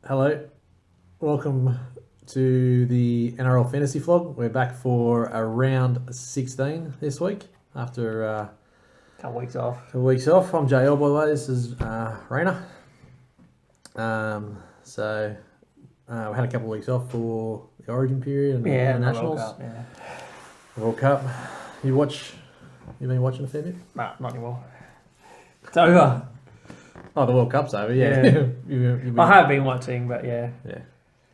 Hello, welcome to the NRL Fantasy Flog. We're back for a round 16 this week after Couple weeks off. 2 weeks off. I'm JL, by the way. This is Rayner. We had a couple of weeks off for the Origin period and the Nationals. World Cup, yeah. World Cup. You've been watching a fair bit? Nah, not anymore. It's over. Oh, the World Cup's over, yeah. You've been, I have been watching, but yeah. Yeah.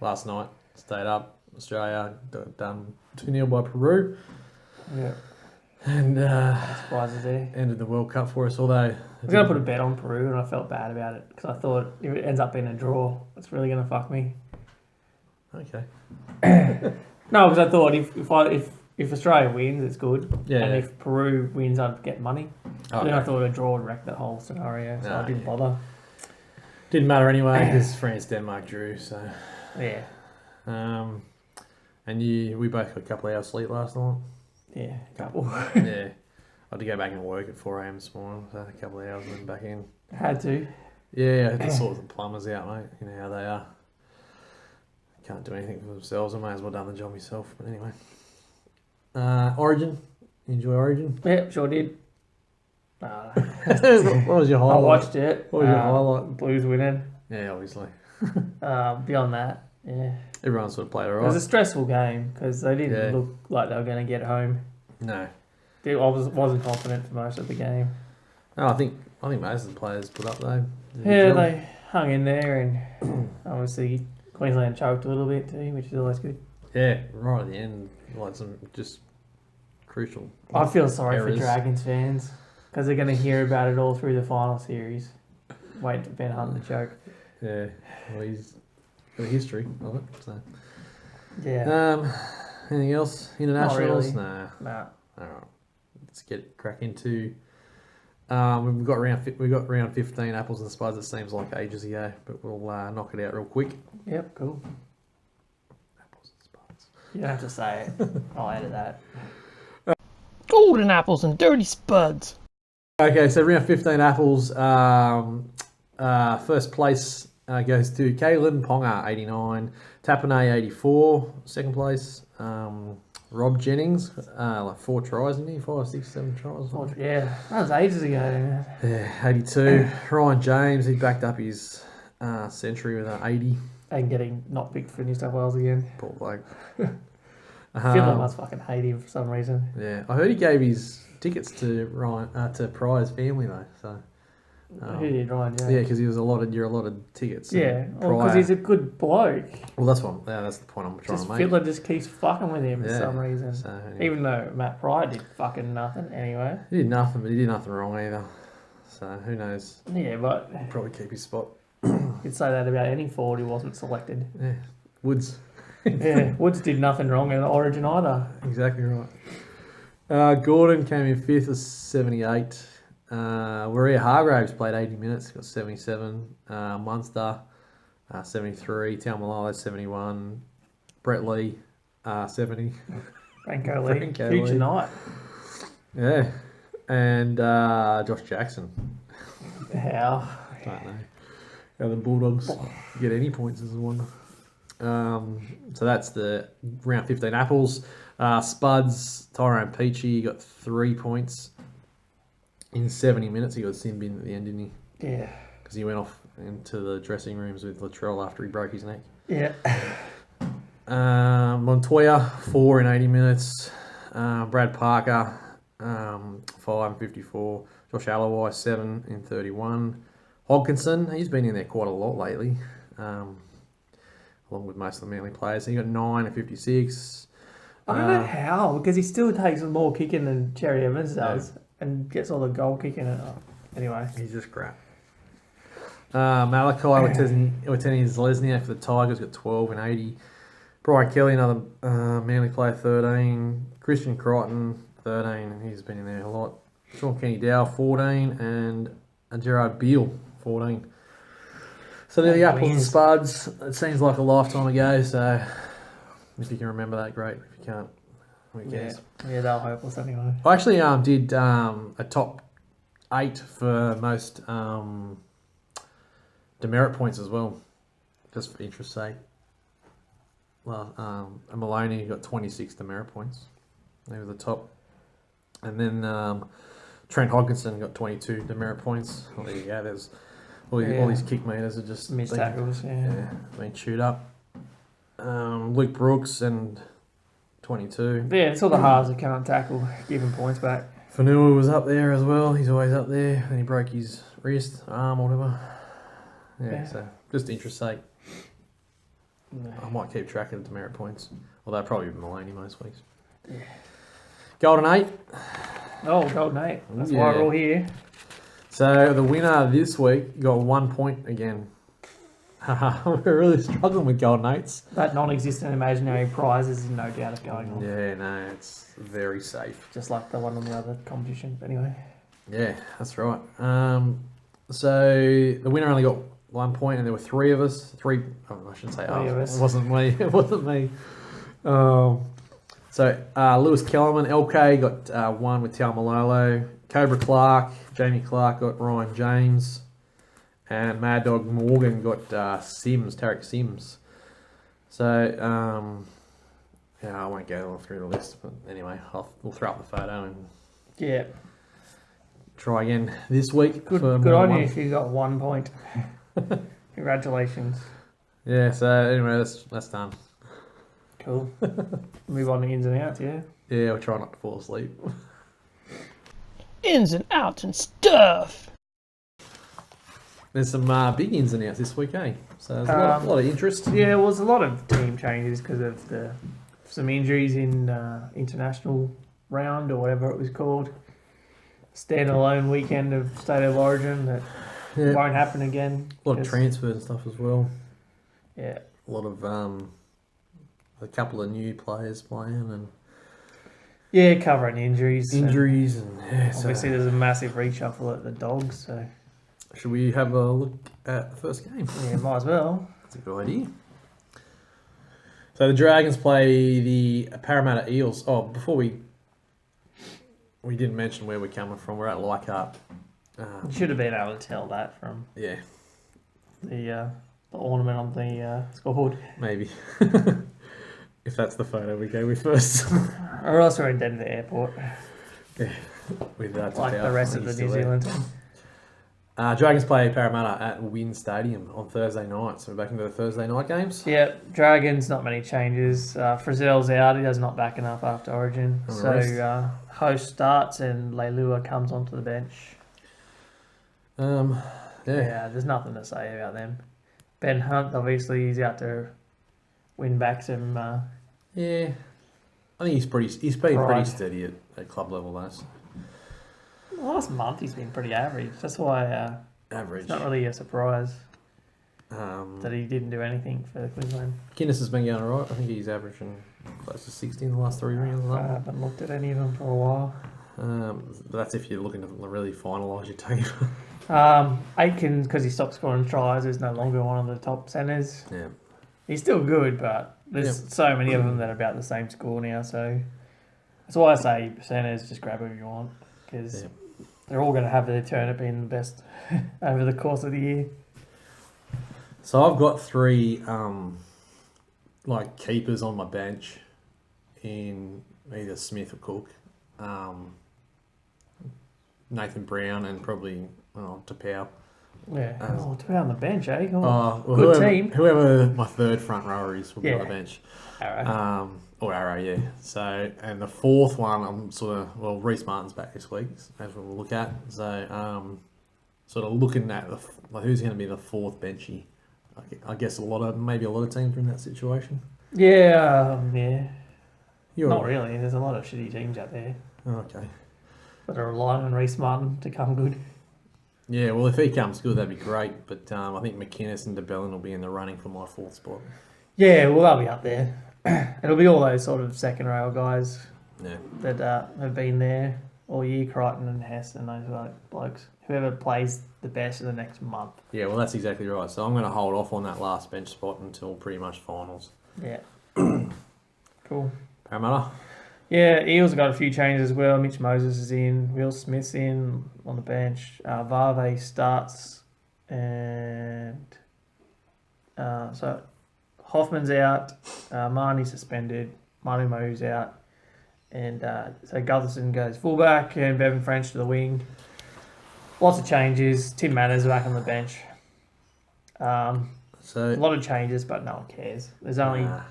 Last night, stayed up. Australia done 2-0 by Peru. Yeah. And Surprises there. ended the World Cup for us, although... I was going to put a bet on Peru and I felt bad about it because I thought if it ends up being a draw, it's really going to fuck me. Okay. No, because I thought if Australia wins, it's good. Yeah. And if Peru wins, I'd get money. Oh, Then okay. I thought a draw would wreck that whole scenario, so I didn't bother. Didn't matter anyway because France-Denmark drew, so... Yeah. And we both got a couple of hours sleep last night. Yeah, a couple. Yeah. I had to go back and work at 4 a.m. this morning, so a couple of hours and then back in. Had to. Yeah, I had to sort the plumbers out, mate. You know how they are. Can't do anything for themselves. I may as well done the job myself. But anyway. Origin. You enjoy Origin? Yeah, sure did. What was your I highlight? watched it. What was your highlight? Blues winning. Yeah, obviously. Beyond that, yeah. Everyone sort of played It alright. was a stressful game because they didn't Yeah. look like they were going to get home. No. I wasn't confident for most of the game. No, I think most of the players put up though. Did a good Yeah, job. they hung in there, and obviously Queensland choked a little bit too, which is always good. Yeah, right at the end, like some just crucial. I feel sorry errors. for Dragons fans because they're going to hear about it all through the final series. Wait for Ben Hunt to choke. Yeah, well, he's got a history of it. So, Yeah. anything else? Internationals? really. Nah. Nah. All right, let's crack into. We've got round 15 apples and spuds. It seems like ages ago, but we'll knock it out real quick. Yep. Cool. Apples and spuds. You don't have to say it. I'll edit that. Golden apples and dirty spuds. Okay, so round 15 apples. First place goes to Kalen Ponga, 89. Tapane, 84. Second place, Rob Jennings, like 4 tries, didn't he? 5, 6, 7 tries. Yeah, that was ages ago. Yeah, 82. Ryan James, he backed up his century with an 80. And getting not picked for New South Wales again. Poor bloke. Finland must fucking hate him for some reason. Yeah, I heard he gave his tickets to Pry's family though. So Who did Ryan James? yeah, because he was allotted tickets. Yeah, because Pryor- he's a good bloke. Well, that's the point I'm trying Just to make. Fiddler just keeps fucking with him for Yeah, some reason. So, anyway. Even though Matt Pryor did fucking nothing anyway. He did nothing, but he did nothing wrong either. So who knows? Yeah, but He'll probably keep his spot. you could say that about any forward who wasn't selected. Yeah, Woods. Yeah, Woods did nothing wrong in Origin either. Exactly right. Gordon came in 5th with 78. Waria Hargraves played 80 minutes, got 77. Munster, 73. Taumalolo, 71. Brett Lee, 70. Franco Lee, Franco future Lee. night. Yeah. And Josh Jackson. How? Don't know how the Bulldogs get any points as a wonder. So that's the round 15 apples. Spuds, Tyrone Peachy got 3 points in 70 minutes. He got sin bin at the end, didn't he? Yeah. Because he went off into the dressing rooms with Latrell after he broke his neck. Yeah. Montoya, 4 in 80 minutes. Brad Parker, 5 in 54. Josh Alloway, 7 in 31. Hodkinson, he's been in there quite a lot lately, along with most of the Manly players. He got 9 in 56. I don't know how, because he still takes more kicking than Cherry Evans does and gets all the goal kicking. Anyway. He's just crap. Malachi Wateni-Zelezniak for the Tigers got 12 and 80. Brian Kelly, another Manly player, 13. Christian Crichton, 13. He's been in there a lot. Sean Kenny Dow, 14. And Gerard Beale, 14. So they're the apples and spuds. It seems like a lifetime ago, so if you can remember that, great. If you can't, who cares? Yeah, they'll hopeless anyway. I actually did a top 8 for most demerit points as well. just for interest's sake. Well, Mahoney got 26 demerit points. They were the top. And then Trent Hodgkinson got 22 demerit points. Well, there you go. There's all these kick meters are just missed tackles. been chewed up. Luke Brooks and 22. Yeah, it's all the halves that can't tackle, giving points back. Fainu was up there as well. He's always up there. And he broke his wrist, arm, or whatever. Yeah, so just interest's sake. I might keep track of the demerit points. Although probably Mahoney most weeks. Yeah. Golden 8. Oh, Golden 8. That's why we're all here. So the winner this week got 1 point again. We're really struggling with Golden 8s. That non-existent imaginary prize is no doubt of going on. Yeah, no, it's very safe. Just like the one on the other competition. But anyway. Yeah, that's right. So the winner only got 1 point, and there were three of us. I shouldn't say Three of us. It wasn't me. It wasn't me. So Lewis Kellerman, LK got 1 with Tal Malolo. Cobra Clark, Jamie Clark got Ryan James. And Mad Dog Morgan got Tarek Sims. So, I won't go through the list, but anyway, we'll throw up the photo and try again this week. Good on you if you got 1 point. Congratulations. Yeah, so anyway, that's done. Cool. Move on to ins and outs, yeah? Yeah, we'll try not to fall asleep. Ins and outs and stuff. There's some big ins and outs this week, eh? So there's a lot of interest. Yeah, well, there's a lot of team changes because of some injuries in international round or whatever it was called. Standalone weekend of State of Origin that won't happen again. A lot of transfers and stuff as well. Yeah. A lot of a couple of new players playing and covering injuries. And obviously, there's a massive reshuffle at the Dogs. So should we have a look at the first game? Yeah, might as well. That's a good idea. So the Dragons play the Parramatta Eels. Oh, before we didn't mention where we're coming from. We're at Leichhardt. You should have been able to tell that from the ornament on the scoreboard. Maybe. If that's the photo we go with first. Or else we're in Denver Airport. Yeah. With that like the rest of the New Zealand team. Dragons play Parramatta at Wynn Stadium on Thursday night. So we're back into the Thursday night games. Yeah, Dragons, not many changes. Frizzell's out. He does not back enough after Origin. So host starts and Leilua comes onto the bench. There's nothing to say about them. Ben Hunt, obviously, he's out to win back some... I think he's been pretty steady at club level, though. Last month he's been pretty average. That's why average. It's not really a surprise that he didn't do anything for Queensland. Guinness has been going alright. I think he's averaging close to 60 in the last 3 rounds. I haven't looked at any of them for a while. That's if you're looking to really finalise your team. Aiken, because he stopped scoring tries, is no longer one of the top centres. Yeah. He's still good, but there's so many of them that are about the same score now. So that's why I say centres, just grab who you want, because they're all going to have their turn at being the best over the course of the year. So I've got 3 keepers on my bench in either Smith or Cook, Nathan Brown, and probably Tapau. Yeah, Tapau on the bench, eh? Good team. Whoever my third front rower is will be on the bench. Arrow. Or Arrow, yeah. So, and the fourth one, I'm Reece Martin's back this week, as we'll look at. So, sort of looking at who's going to be the fourth benchy. I guess maybe a lot of teams are in that situation. Yeah. You're Not really. There's a lot of shitty teams out there. Okay. That are relying on Reece Martin to come good. Yeah, well, if he comes good, that'd be great. But I think McInnes and DeBellin will be in the running for my 4th spot. Yeah, well, they'll be up there. It'll be all those sort of second rail guys that have been there all year, Crichton and Hess and those blokes. Whoever plays the best in the next month. Yeah, well, that's exactly right. So I'm going to hold off on that last bench spot until pretty much finals. Yeah. Cool. Parramatta? Yeah, Eels have got a few changes as well. Mitch Moses is in. Will Smith's in on the bench. Vave starts. And So Hoffman's out, Mahoney suspended, Manu's out, and so Gutherson goes fullback and Bevan French to the wing. Lots of changes. Tim Manners back on the bench. A So lot of changes, but no one cares. There's only well,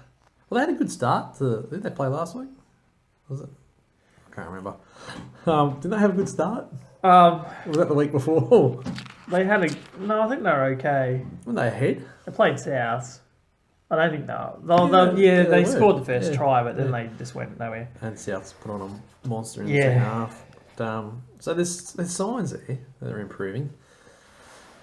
they had a good start. Did they play last week? Was it? I can't remember. Didn't they have a good start? Was that the week before? they had a no. I think they were okay. Weren't they ahead? They played South. I don't think they they were. scored the first Yeah. try, but then Yeah. they just went nowhere. And South's put on a monster in the Yeah. second half. So there's signs there that they're improving.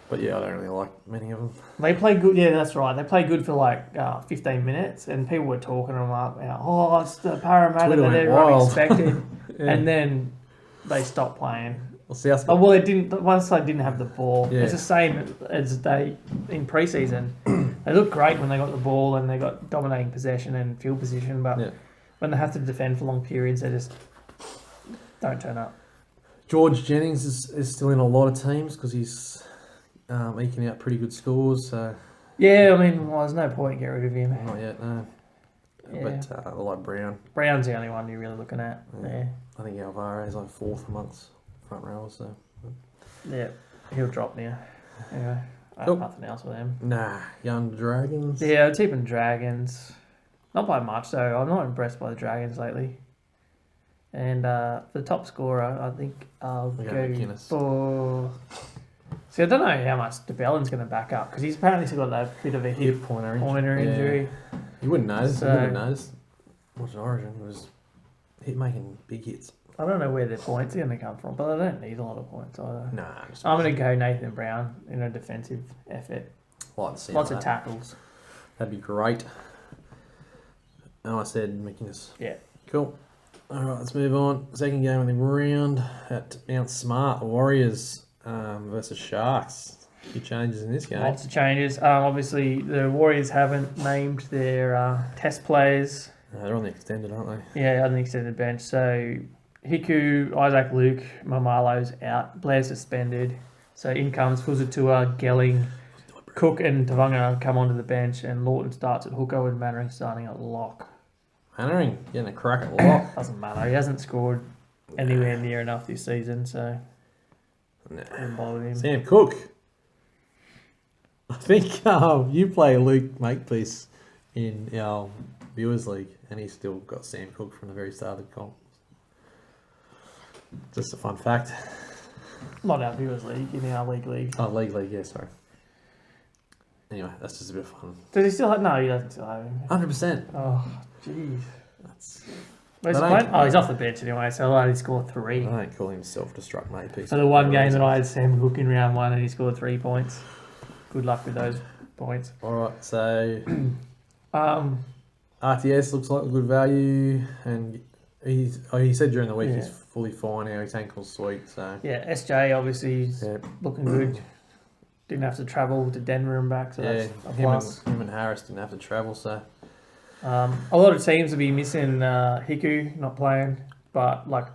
But yeah, I don't really like many of them. They played good. Yeah, that's right. They played good for like 15 minutes, and people were talking them up. Oh, it's the Parramatta Twitter that went everyone wild. expected, Yeah. and then they stopped playing. Well, South Oh, well, they didn't. Once they didn't have the ball, Yeah. it's the same as they in preseason. They looked great when they got the ball and they got dominating possession and field position, but Yeah. when they have to defend for long periods, they just don't turn up. George Jennings is still in a lot of teams because he's eking out pretty good scores. So Yeah, I mean, well, there's no point get rid of him. not yet, no. Yeah. But I like Brown. Brown's the only one you're really looking at. Yeah, I think Alvaro is like fourth amongst front rowers. So yeah, he'll drop now. Anyway, I have Cool. nothing else with him. nah, Young Dragons. Yeah, I'm keeping Dragons. Not by much though. I'm not impressed by the Dragons lately. And for the top scorer, I think I'll We go got McInnes. for. See, I don't know how much DeBellin's going to back up because he's apparently still got that bit of a hip Hip pointer. pointer Yeah. injury. You wouldn't notice. So- You wouldn't notice. Watching Origin was hit making big hits. I don't know where their points are going to come from, but I don't need a lot of points either. Nah, just I'm going to go Nathan Brown in a defensive effort. like to see Lots of that. tackles. That'd be great. And I said McInnes. Yeah. Cool. All right, let's move on. Second game of the round at Mount Smart. The Warriors versus Sharks. A few changes in this game. Lots of changes. Obviously, the Warriors haven't named their test players. They're on the extended, aren't they? Yeah, on the extended bench. So Hiku, Isaac Luke, Mamalo's out. Blair suspended. So in comes Fuzatua, Gelling, Cook and Tavanga come onto the bench, and Lawton starts at hooker with Mannering starting at lock. Mannering getting a crack at lock. Doesn't matter. He hasn't scored anywhere near enough this season, so Nah. didn't bother him. Sam Cook. I think you play Luke Makepeace in our Viewers League, and he's still got Sam Cook from the very start of the comp. Just a fun fact. Not our viewers league, in our league. Oh, League, yeah, sorry. Anyway, that's just a bit of fun. Does he still have? No, he doesn't still have him. 100%. Oh, jeez. That's. Where's he But playing? I- Oh, he's off the bench anyway, so I'll only score 3. I don't call him self-destruct Makepeace. For the one game that I had Sam Cook in round 1 and he scored 3 points. Good luck with those points. Alright, so Um, RTS looks like a good value, and he said during the week Yeah. he's fully fine now, his ankle's sweet, so yeah, SJ obviously is yeah, looking good. Didn't have to travel to Denver and back, so yeah that's a him, plus. him and Harris didn't have to travel, so A lot of teams will be missing Hiku not playing, but like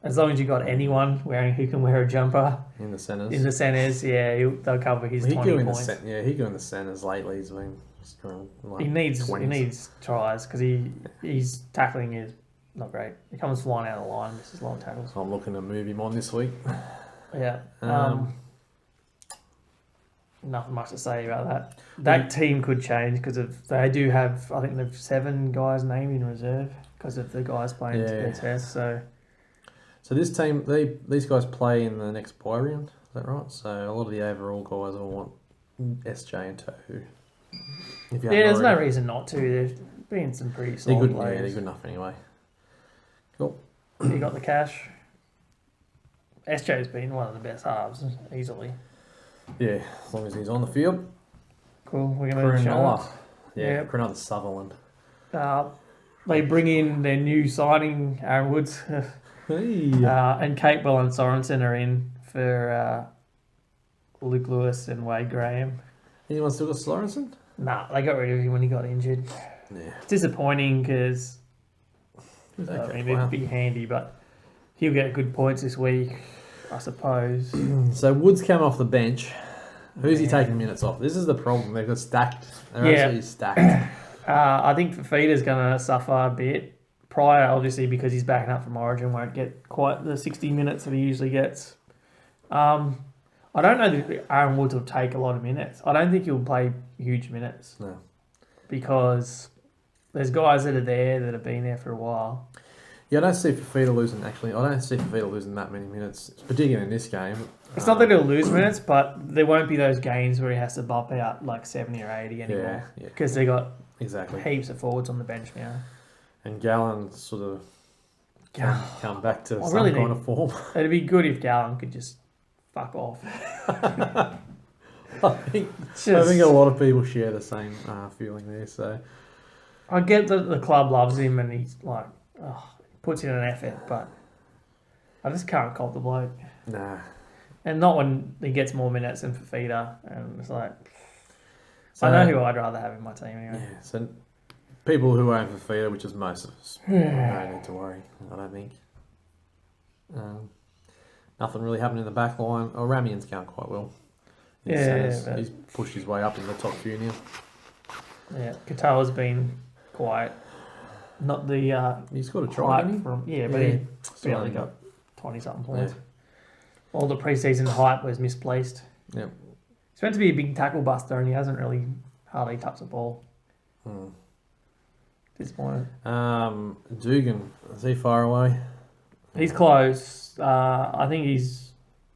as long as you got anyone wearing who can wear a jumper in the centres. in the centres, yeah, they'll cover his he 20 go in points. he go in the centres lately. He's been scoring like He needs 20s. tries because he's tackling is not great. He comes flying out of the line, misses long tackles. So I'm looking to move him on this week. Yeah. Um, Nothing much to say about that. That team could change because of they do have I think they've 7 guys named in reserve because of the guys playing their test. So So this team, these guys play in the next bye round. Is that right? So a lot of the overall guys will want SJ and Tohu. If you haven't there's no already. reason not to. There's been some pretty They're solid good. Yeah, players. they're good enough anyway. Cool. You got the cash. SJ's been one of the best halves easily. Yeah, as long as he's on the field. Cool. We're gonna move to Cronulla. Sharks. Yeah, Yep. Cronulla Sutherland. They bring in their new signing, Aaron Woods, Hey. and Capewell and Sorenson are in for Luke Lewis and Wade Graham. Anyone still got Sorenson? Nah, they got rid of him when he got injured. Yeah. It's disappointing because Okay, it'd wow. be handy, but he'll get good points this week, I suppose. So Woods came off the bench Who's he taking minutes off? This is the problem. They've got stacked. They're Yeah. absolutely stacked. I think Fafita's going to suffer a bit. Pryor, obviously, because he's backing up from Origin, won't get quite the 60 minutes that he usually gets. I don't know that Aaron Woods will take a lot of minutes. I don't think he'll play huge minutes. No. Because there's guys that are there that have been there for a while. Yeah, I don't see Fafita losing, actually. I don't see Fafita losing that many minutes, particularly in this game. It's not that he'll lose minutes, but there won't be those games where he has to bump out like 70 or 80 anymore. Yeah. Because they got Exactly. heaps of forwards on the bench now. And Gallen sort of come back to some really kind of form. It'd be good if Gallen could just fuck off. I think a lot of people share the same feeling there. So I get that the club loves him and he's like, puts in an effort, but I just can't cop the bloke. Nah. And not when he gets more minutes than Fafita. And it's like, So, I know who I'd rather have in my team anyway. Yeah, so people who own Fafita, which is most of us, don't need to worry, I don't think. Nothing really happened in the back line. Oh, Ramian's going quite well. He's pushed his way up in the top few now. Yeah, Katoa's been quiet. Not the He's got a try, hype hasn't he? from but he barely got 20-something points. All the preseason hype was misplaced. Yep. He's meant to be a big tackle buster and he hasn't really hardly touched the ball. Disappointed. Dugan, is he far away? He's close. I think he's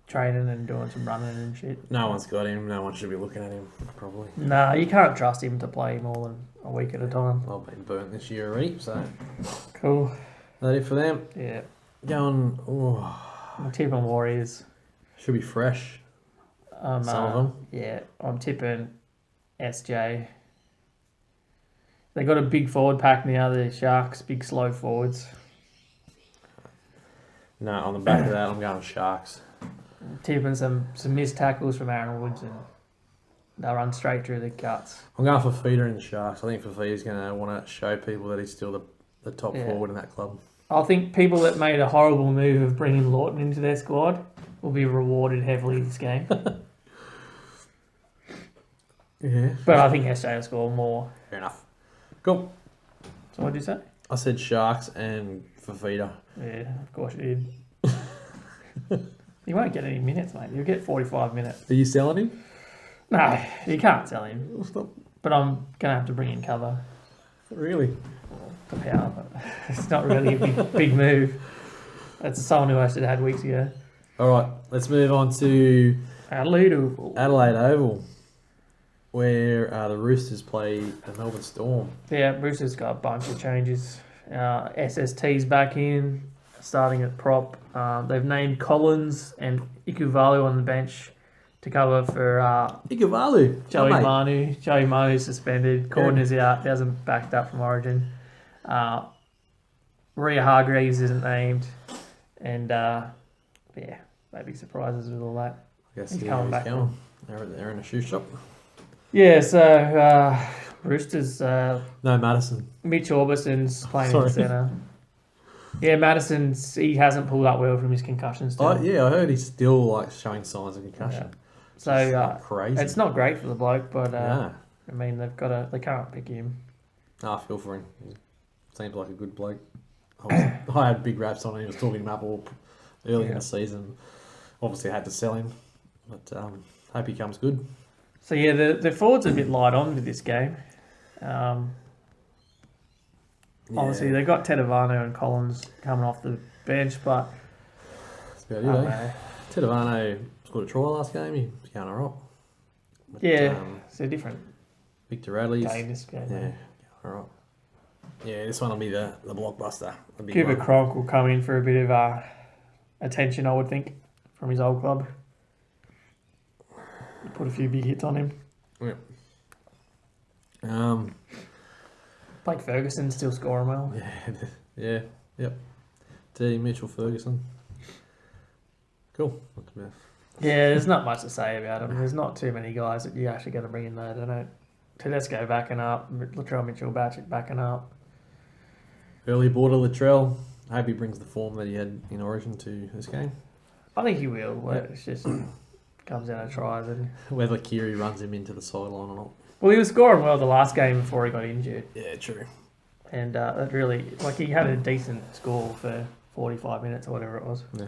training and doing some running and shit. No one's got him. No one should be looking at him, probably. Nah, you can't trust him to play more than a week at a time. I've been burnt this year already, so Cool. that it for them. Yeah. Going, I'm tipping Warriors. should be fresh. Some of them. Yeah, I'm tipping SJ. They got a big forward pack now, the Sharks, big slow forwards. No, on the back of that, I'm going Sharks. I'm tipping some missed tackles from Aaron Woods and they'll run straight through the cuts. I'm going for Feeder and the Sharks. I think Fafita's going to want to show people that he's still the top forward in that club. I think people that made a horrible move of bringing Lawton into their squad will be rewarded heavily this game. Yeah. But I think SJ will score more. Fair enough. Cool. So what did you say? I said Sharks and Fafita. Yeah, of course you did. You won't get any minutes, mate. You'll get 45 minutes. Are you selling him? No, you can't sell him. Stop. But I'm going to have to bring in cover. Really? For power, but it's not really a big move. That's someone who I should have had weeks ago. All right, let's move on to Adelaide Oval. Adelaide Oval, where the Roosters play the Melbourne Storm. Yeah, Roosters got a bunch of changes. SST's back in, starting at prop. They've named Collins and Ikuvalu on the bench to cover for Ikuvalu. Joey Manu. Joey Manu's suspended. Cordner's out. He hasn't backed up from Origin. Maria Hargreaves isn't named. And, maybe surprises with all that. I guess He's coming back. They're in a shoe shop. Yeah, so Roosters, No, Madison. Mitch Orbison's playing in the centre. Yeah, he hasn't pulled up well from his concussion still. I heard he's still showing signs of concussion. Yeah. So crazy. it's not great for the bloke, but Yeah. I mean they can't pick him. I feel for him. He seems like a good bloke. I had big raps on him. He was talking him up all early in the season. Obviously, I had to sell him, but hope he comes good. So yeah, the forwards are a bit light on with this game. Obviously, they got Tedavano and Collins coming off the bench, but that's about it. Tedavano scored a try last game. He's going all right. But, it's a different Victor Radley's game this game. Yeah, all right. Yeah, this one will be the blockbuster. Cuba Cronk will come in for a bit of attention, I would think, from his old club. Put a few big hits on him. Yeah. Blake Ferguson still scoring well. Yep. T. Mitchell Ferguson. Cool. Yeah, there's not much to say about him. There's not too many guys that you're actually going to bring in there. They don't. Tedesco backing up. Latrell Mitchell backing up. Early border Latrell. I hope he brings the form that he had in Origin to this game. I think he will. It's just comes out of tries. And Whether Kiri runs him into the sideline or not. well, he was scoring well the last game before he got injured. Yeah, true. And that really, like, he had a decent score for 45 minutes or whatever it was. Yeah.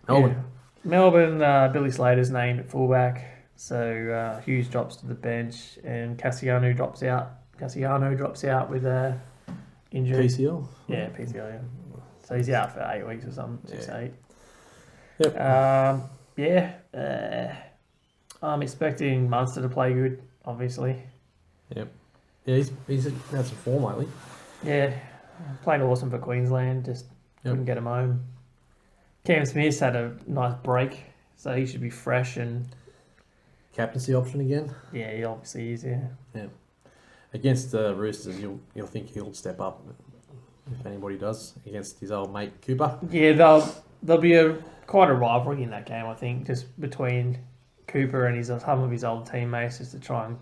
Melbourne. Yeah. Melbourne, Billy Slater's named at fullback. So Hughes drops to the bench and Cassiano drops out with a injury. PCL? Yeah, PCL, yeah. So he's out for 8 weeks or something, 6 to 8. Yep. I'm expecting Munster to play good, obviously. Yep. Yeah, he's had some form lately. Yeah, played awesome for Queensland, just couldn't get him home. Cam Smith's had a nice break, so he should be fresh and... Captaincy option again. Yeah, he obviously is, yeah. Yeah. Against the Roosters, you'll think he'll step up, if anybody does, against his old mate Cooper. Yeah, there'll be quite a rivalry in that game, I think, just between Cooper and some of his old teammates, just to try and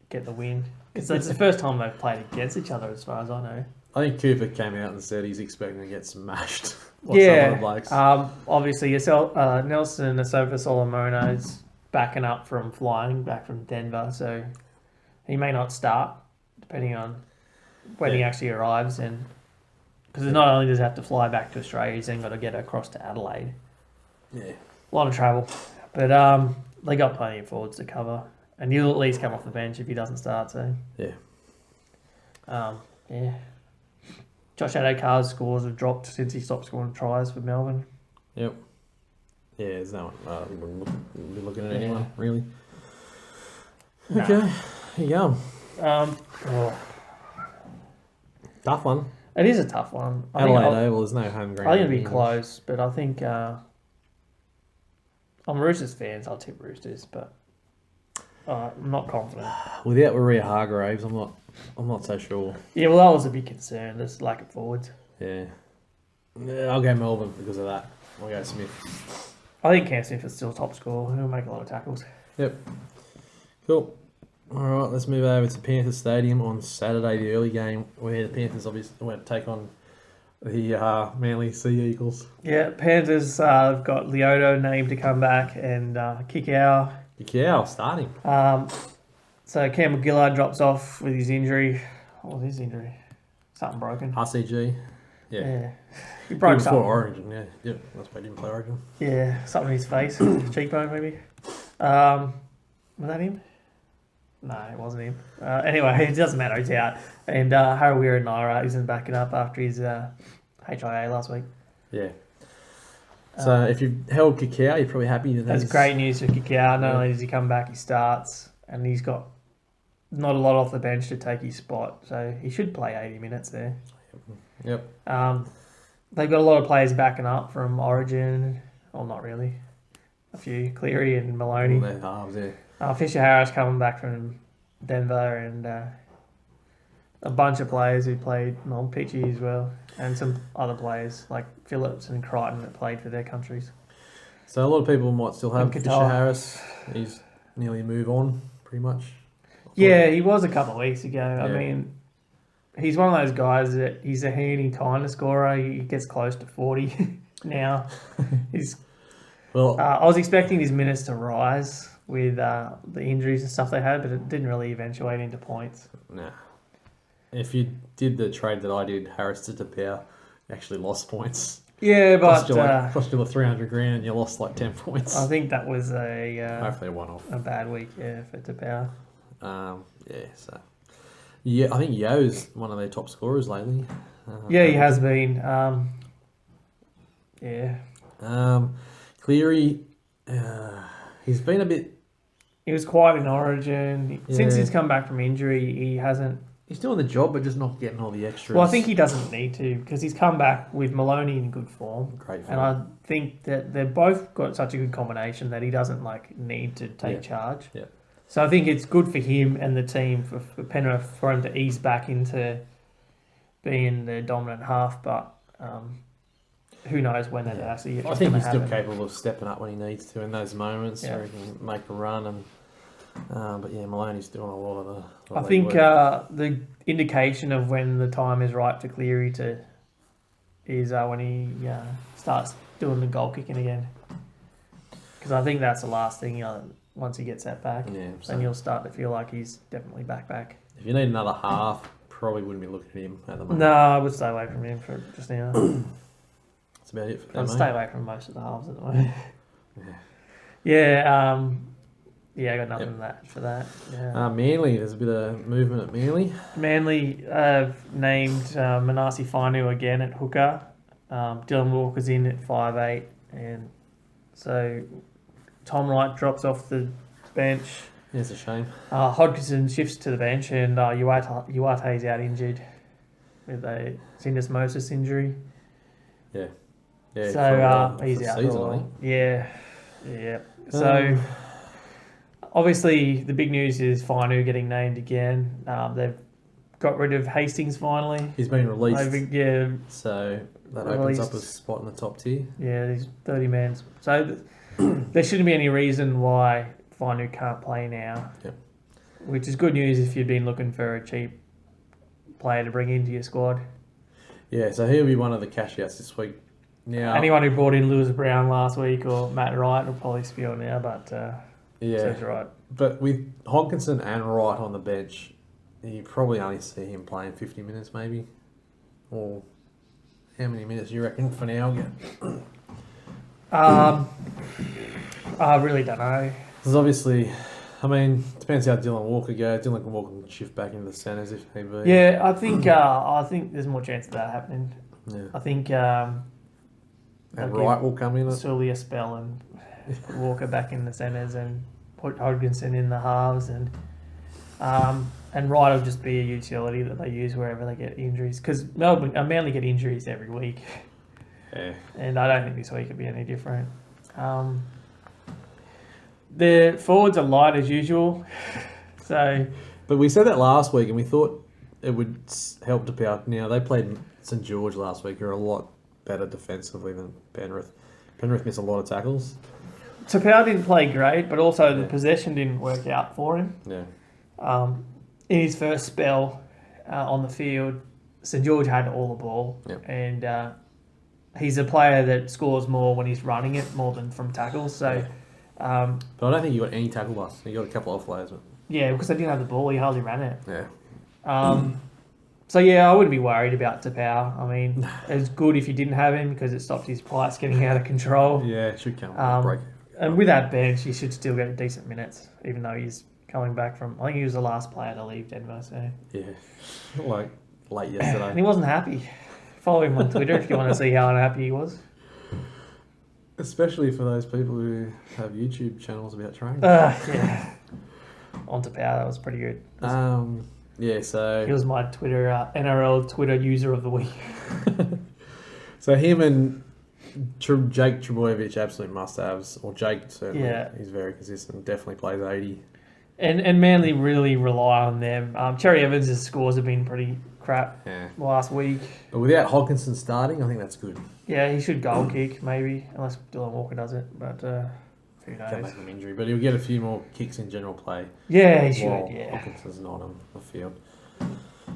get the win. It's the first time they've played against each other, as far as I know. I think Cooper came out and said he's expecting to get smashed. Obviously, Nelson Asofa Solomona is backing up from flying back from Denver, so he may not start, depending on when he actually arrives. And because not only does he have to fly back to Australia, he's then got to get across to Adelaide. Yeah. A lot of travel. But they got plenty of forwards to cover. And he'll at least come off the bench if he doesn't start, so... Yeah. Yeah. Josh Addo-Carr's scores have dropped since he stopped scoring tries for Melbourne. Yep. Yeah, there's no one. We wouldn't be looking at anyone, really. No. Okay. Here you go. Tough one. It is a tough one. Adelaide Oval, there's no home ground. I think it'll be close, but I think... I'm Roosters fans, I'll tip Roosters, but... I'm not confident. Without Maria Hargraves, I'm not so sure. Yeah, well, that was a big concern. There's lack of forwards. Yeah. I'll go Melbourne because of that. I'll go Smith. I think Cam Smith is still top scorer. He'll make a lot of tackles. Yep. Cool. All right, let's move over to Panthers Stadium on Saturday, the early game, where the Panthers obviously went to take on the Manly Sea Eagles. Yeah, Panthers have got Leoto named to come back and Kikau. Kikau starting. So Cam McGillard drops off with his injury. What was his injury? Something broken. RCG. Yeah. He broke something. Before Origin, yeah. Yep, that's why he didn't play Origin. Yeah, something in his face. Cheekbone, maybe. Was that him? No, it wasn't him. Anyway, it doesn't matter. He's out. And Harawira Naira isn't backing up after his HIA last week. Yeah. So if you've held Kikau, you're probably happy. That's great news for Kikau. Not only does he come back, he starts, and he's got not a lot off the bench to take his spot. So he should play 80 minutes there. Yep. They've got a lot of players backing up from Origin. Well, not really. A few. Cleary and Maloney. They're halves, yeah. Fisher Harris coming back from Denver, and a bunch of players who played Pitchy as well, and some other players like Phillips and Crichton that played for their countries. So a lot of people might still have Fisher Harris. He's nearly move on, pretty much. Yeah, he was a couple of weeks ago. Yeah. I mean, he's one of those guys that he's a handy kind of scorer. He gets close to 40 now. I was expecting his minutes to rise with the injuries and stuff they had, but it didn't really eventuate into points. Nah. If you did the trade that I did, Harris to Tapau, you actually lost points. Yeah, but cost you like $300,000 and you lost like 10 points. I think that was hopefully a one-off. A bad week, yeah, for Tapau. I think Yo's one of their top scorers lately. Yeah, he has been. Cleary, he's been a bit... He was quiet in Origin. Since he's come back from injury, he hasn't... He's doing the job, but just not getting all the extras. Well, I think he doesn't need to, because he's come back with Maloney in good form. Great form. And I think that they've both got such a good combination that he doesn't need to take charge. Yeah. So I think it's good for him and the team, for Penrith, for him to ease back into being the dominant half, but who knows when that actually I think he's still capable of stepping up when he needs to in those moments where he can make a run. And but yeah, Maloney's doing a lot of the... I think the indication of when the time is right for Cleary is when he starts doing the goal kicking again. Because I think that's the last thing. Once he gets that back, Yeah. then you'll start to feel like he's definitely back. If you need another half, probably wouldn't be looking at him at the moment. No, I would stay away from him for just now. That's about it for them, I'd mate. stay away from most of the halves at the moment. Yeah. Yeah, I got nothing for that. Yeah. Manly, there's a bit of movement at Manly. Manly named Manasi Fainu again at hooker. Dylan Walker's in at 5'8", and so Tom Wright drops off the bench. Yeah, it's a shame. Hodgkinson shifts to the bench, and Uate's out injured with a syndesmosis injury. Yeah. So he's for out. season, I for- think. Yeah. So obviously the big news is Fainu getting named again. They've got rid of Hastings finally. He's been released. Yeah, So that opens up a spot in the top tier. yeah, these 30 men. So there shouldn't be any reason why Fainu can't play now. Yep. Which is good news if you've been looking for a cheap player to bring into your squad. Yeah, so he'll be one of the cash outs this week. Now, Anyone who brought in Lewis Brown last week or Matt Wright will probably spill now, but yeah, sounds right. but with Hodgkinson and Wright on the bench, you probably only see him playing 50 minutes maybe. Or how many minutes do you reckon for now again? I really don't know. Because obviously, I mean, depends how Dylan Walker goes. Dylan Walker can shift back into the centres if need be. Yeah, I think there's more chance of that happening. Yeah. I think And Wright will come in. Sully a spell and Walker back in the centres and put Hodgkinson in the halves and Wright will just be a utility that they use wherever they get injuries, because Manly get injuries every week. Yeah. And I don't think this week would be any different. The forwards are light as usual, so But we said that last week, and we thought it would help to power. Now they played St George last week, who are a lot better defensively than Penrith. Penrith missed a lot of tackles. Tapau didn't play great, but also the possession didn't work out for him. Yeah. In his first spell on the field, St George had all the ball, Yep. and he's a player that scores more when he's running it more than from tackles. So, But I don't think you got any tackle busts. You got a couple of offloads. But yeah, because they didn't have the ball, he hardly ran it. yeah. So yeah, I wouldn't be worried about Tapau. I mean, it's good if you didn't have him because it stops his price getting out of control. Yeah, it should come break. And with that bench, he should still get decent minutes, even though he's coming back from. I think he was the last player to leave Denver. So Yeah. Like late yesterday. and he wasn't happy. Follow him on Twitter if you want to see how unhappy he was. Especially for those people who have YouTube channels about training. Yeah. On Tapau, that was pretty good. Yeah, so He was my Twitter NRL Twitter user of the week. so him and Jake Trebojevic absolute must-haves. Or Jake certainly. Yeah. He's very consistent. Definitely plays 80. And Manly really rely on them. Cherry Evans' scores have been pretty crap Yeah. last week. But without Hodgkinson starting, I think that's good. Yeah, he should goal kick maybe, unless Dylan Walker does it. But who Can't knows? make him injury, but he'll get a few more kicks in general play. Yeah, he should. while Yeah. Hodgkinson's not on the field.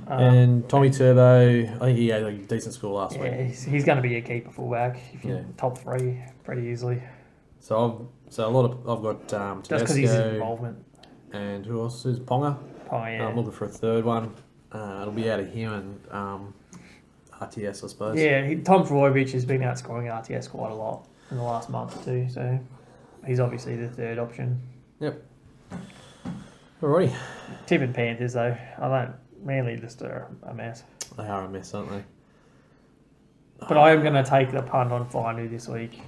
And Tommy Turbo, I think he had a decent score last yeah, week. he's going to be a keeper fullback if you Yeah. top three pretty easily. So I've got Just because he's Tedesco involvement. and who else is Ponga? Oh yeah. I'm looking for a third one. It'll be out of him and RTS, I suppose. Yeah, Tom Trbojevic has been outscoring RTS quite a lot in the last month or two, so he's obviously the third option. Yep. Alrighty. Tip and Panthers though, I don't Manly just are a mess. They are a mess, aren't they? But I am going to take the punt on Fainu this week,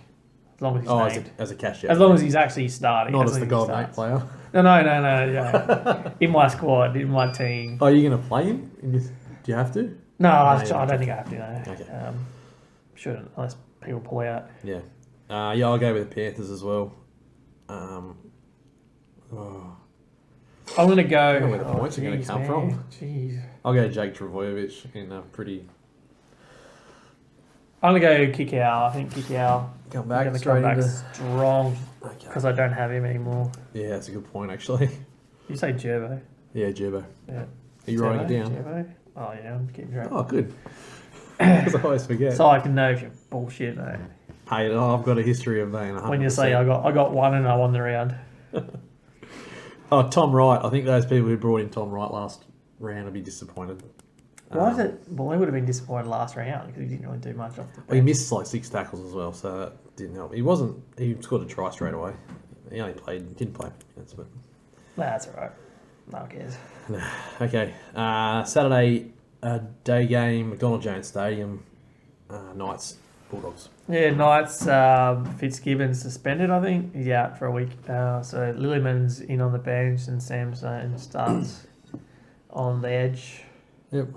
as long as he's named. As a cash out. As long as he's actually starting. Not as as the long Gold he Mate starts. player. No, yeah. In my squad, in my team. Oh, are you going to play him? Do you have to? No, I you don't don't. think I have to, no. Okay. Shouldn't, unless people pull out. Yeah. Yeah, I'll go with the Panthers as well. I'm going to go... I don't know where the points are going to come from. Jeez. I'll go Jake Trbojevic in a pretty... I'm going to go Kick-Out. I think Kick-Out Come is back going to straight come back into... strong Okay. because I don't have him anymore. Yeah, that's a good point, actually. You say Gerbo. Yeah, Gerbo. Yeah. Are you writing it down? Gerbo? Oh, yeah, I'm keeping track. Oh, good. Because I always forget. So I can know if you're bullshit, mate. Hey, I've got a history of being 100%. When you say I got one and I won the round. Oh, Tom Wright. I think those people who brought in Tom Wright last round would be disappointed. Why is it? Well, he would have been disappointed last round because he didn't really do much off the bench. Well, he missed like 6 tackles as well, so that didn't help. He scored a try straight away. He only didn't play minutes, but... That's all right. No one cares. Okay. Saturday, day game, McDonald Jones Stadium, Knights, Bulldogs. Yeah, Knights, Fitzgibbon suspended, I think. He's out for a week. So Lilliman's in on the bench and Samson starts on the edge. Yep.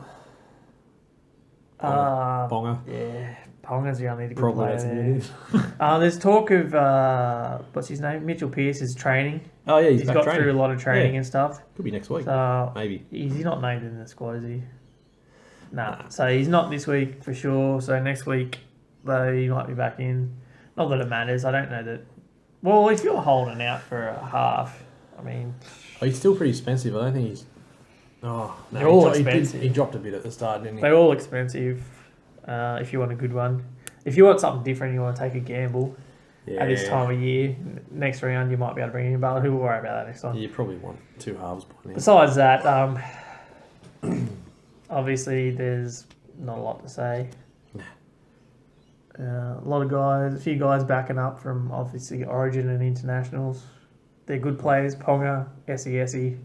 Ponga. Yeah, Ponga's the only good Probably player that's there. There's talk of, what's his name? Mitchell Pearce is training. Oh, yeah, he's got through a lot of training and stuff. Could be next week. Maybe. He's not named in the squad, is he? Nah. So he's not this week for sure. So next week, though, he might be back in. Not that it matters. I don't know that. Well, if you're holding out for a half, I mean... Oh, he's still pretty expensive. I don't think he's... Oh, no, they're all expensive. He dropped a bit at the start, didn't he? They're all expensive if you want a good one. If you want something different, you want to take a gamble at this time of year. Next round, you might be able to bring in, but who will worry about that next time? You probably want 2 halves by now. Besides that, obviously there's not a lot to say. A few guys backing up from obviously Origin and Internationals. They're good players. Ponga, Essie,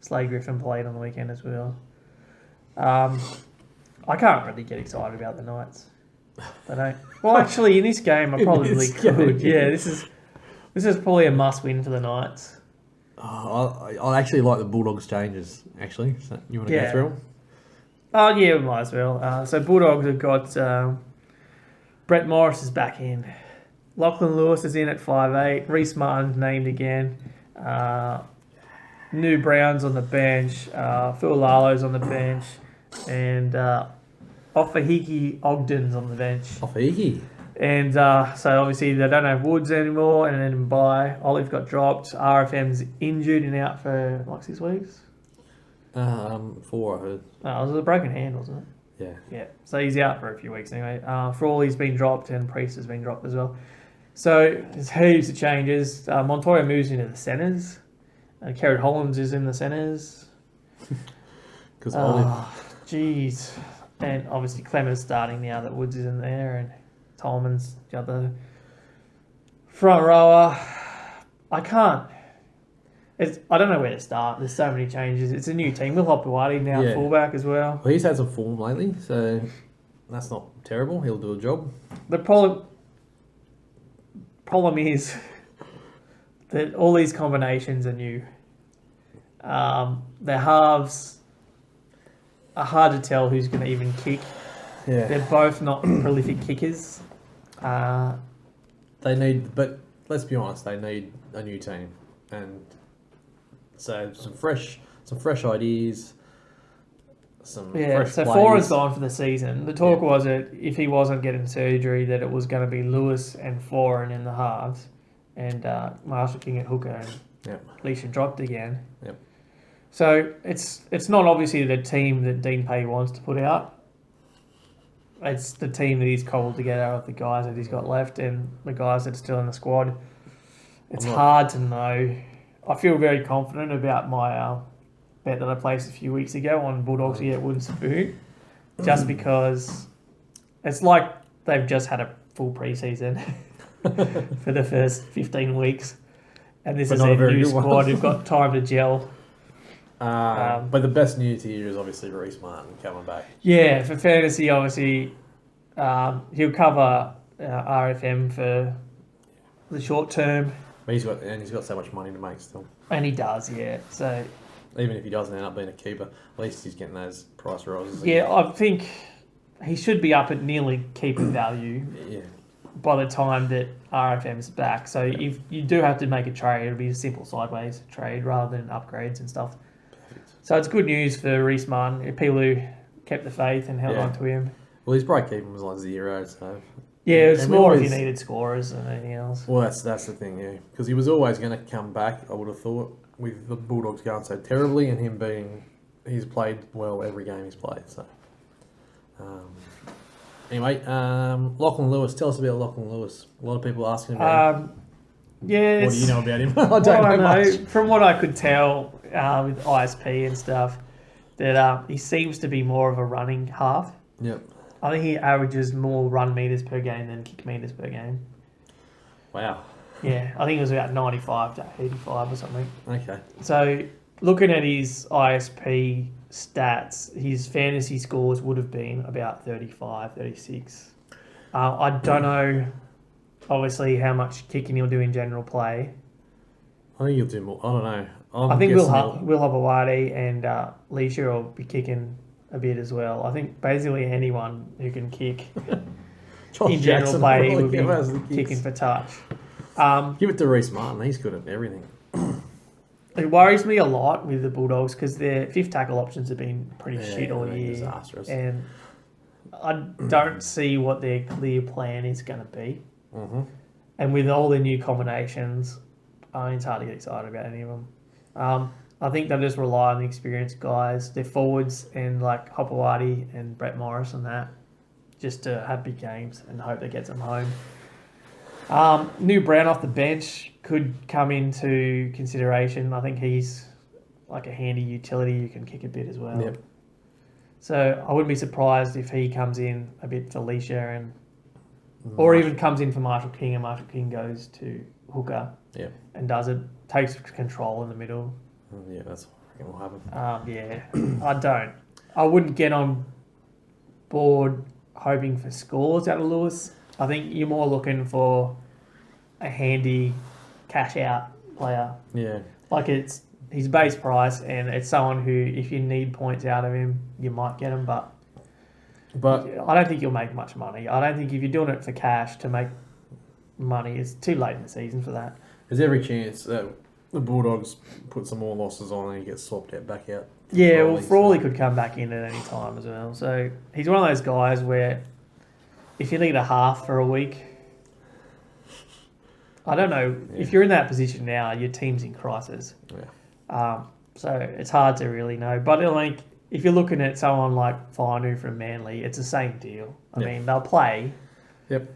Slade Griffin played on the weekend as well. I can't really get excited about the Knights. They don't. Well, actually, in this game, I probably could. Yeah, this is probably a must-win for the Knights. Oh, I actually like the Bulldogs changes, actually. So you want to go through them? Oh, yeah, we might as well. So Bulldogs have got Brett Morris is back in. Lachlan Lewis is in at 5'8". Reece Martin's named again. New Brown's on the bench. Phil Lalo's on the bench. And Ofahiki Ogden's on the bench. Ofahiki? And so obviously they don't have Woods anymore. And then Olive got dropped. RFM's injured and out for like 6 weeks. 4, I heard. It was a broken hand, wasn't it? Yeah. Yeah. So he's out for a few weeks anyway. Frawley's been dropped and Priest has been dropped as well. So there's heaps of changes. Montoya moves into the centres. Kerrod Hollands is in the centres. Because Olive... Jeez. And obviously Clemmer's starting now that Woods is in there and Tolman's the other front rower. I don't know where to start. There's so many changes. It's a new team. Will Hopewadi now fullback as well. Well, he's had some form lately, so that's not terrible. He'll do a job. The problem is that all these combinations are new. Their halves are hard to tell who's going to even kick. Yeah. They're both not prolific kickers. But let's be honest, they need a new team, and so some fresh ideas, fresh so players. Foran's gone for the season. The talk was that if he wasn't getting surgery, that it was going to be Lewis and Foran in the halves, and Marshall King at hooker, and Leisha dropped again. Yep. So it's not obviously the team that Dean Pay wants to put out. It's the team that he's cobbled together with the guys that he's got left and the guys that are still in the squad. It's hard to know. I feel very confident about my bet that I placed a few weeks ago on Bulldogs to get wooden spoon, just because it's like they've just had a full preseason for the first 15 weeks, and this is a new squad who've got time to gel. But the best news here is obviously Reece Martin coming back. Yeah, for fantasy, obviously, he'll cover RFM for the short term. But he's got so much money to make still. And he does, yeah. So even if he doesn't end up being a keeper, at least he's getting those price rises. Yeah, I think he should be up at nearly keeper value. Yeah. By the time that RFM's back. So if you do have to make a trade, it'll be a simple sideways trade rather than upgrades and stuff. So it's good news for Reece Martin. Pilu kept the faith and held on to him. Well, his break even was like 0, so... Yeah, it's more if you needed scorers than anything else. Well, that's the thing, yeah. Because he was always going to come back, I would have thought, with the Bulldogs going so terribly and him he's played well every game he's played, so... Anyway, Lachlan Lewis. Tell us about Lachlan Lewis. A lot of people asking about him. Yeah. What do you know about him? I I don't know much. From what I could tell with ISP and stuff, that he seems to be more of a running half. Yep. I think he averages more run meters per game than kick meters per game. Wow. Yeah, I think it was about 95 to 85 or something. Okay. So looking at his ISP stats, his fantasy scores would have been about 35, 36. I don't know, obviously, how much kicking he'll do in general play. I think he'll do more. I don't know. I think Will Hopewadi and Leisha will be kicking a bit as well. I think basically anyone who can kick in general play will be kicking for touch. Give it to Reece Martin. He's good at everything. It worries me a lot with the Bulldogs because their fifth tackle options have been pretty shit all year. Disastrous. And I don't see what their clear plan is going to be. Mm-hmm. And with all the new combinations, it's hard to get excited about any of them. I think they'll just rely on the experienced guys, their forwards and like Hopewadi and Brett Morris and that, just to have big games and hope they get them home. New Brown off the bench could come into consideration. I think he's like a handy utility who can kick a bit as well. Yep. So I wouldn't be surprised if he comes in a bit for Leisha and or even comes in for Marshall King and Marshall King goes to hooker and does it, takes control in the middle. Yeah, that's what will happen. I wouldn't get on board hoping for scores out of Lewis. I think you're more looking for a handy cash out player. Yeah. Like it's his base price and it's someone who, if you need points out of him, you might get him, but I don't think you'll make much money. I don't think if you're doing it for cash to make money, it's too late in the season for that. There's every chance that the Bulldogs put some more losses on and he gets swapped back out. Yeah, well, Frawley could come back in at any time as well. So he's one of those guys where if you need a half for a week, I don't know. Yeah. If you're in that position now, your team's in crisis. Yeah. So it's hard to really know. But like, if you're looking at someone like Fainu from Manly, it's the same deal. I mean, they'll play. Yep.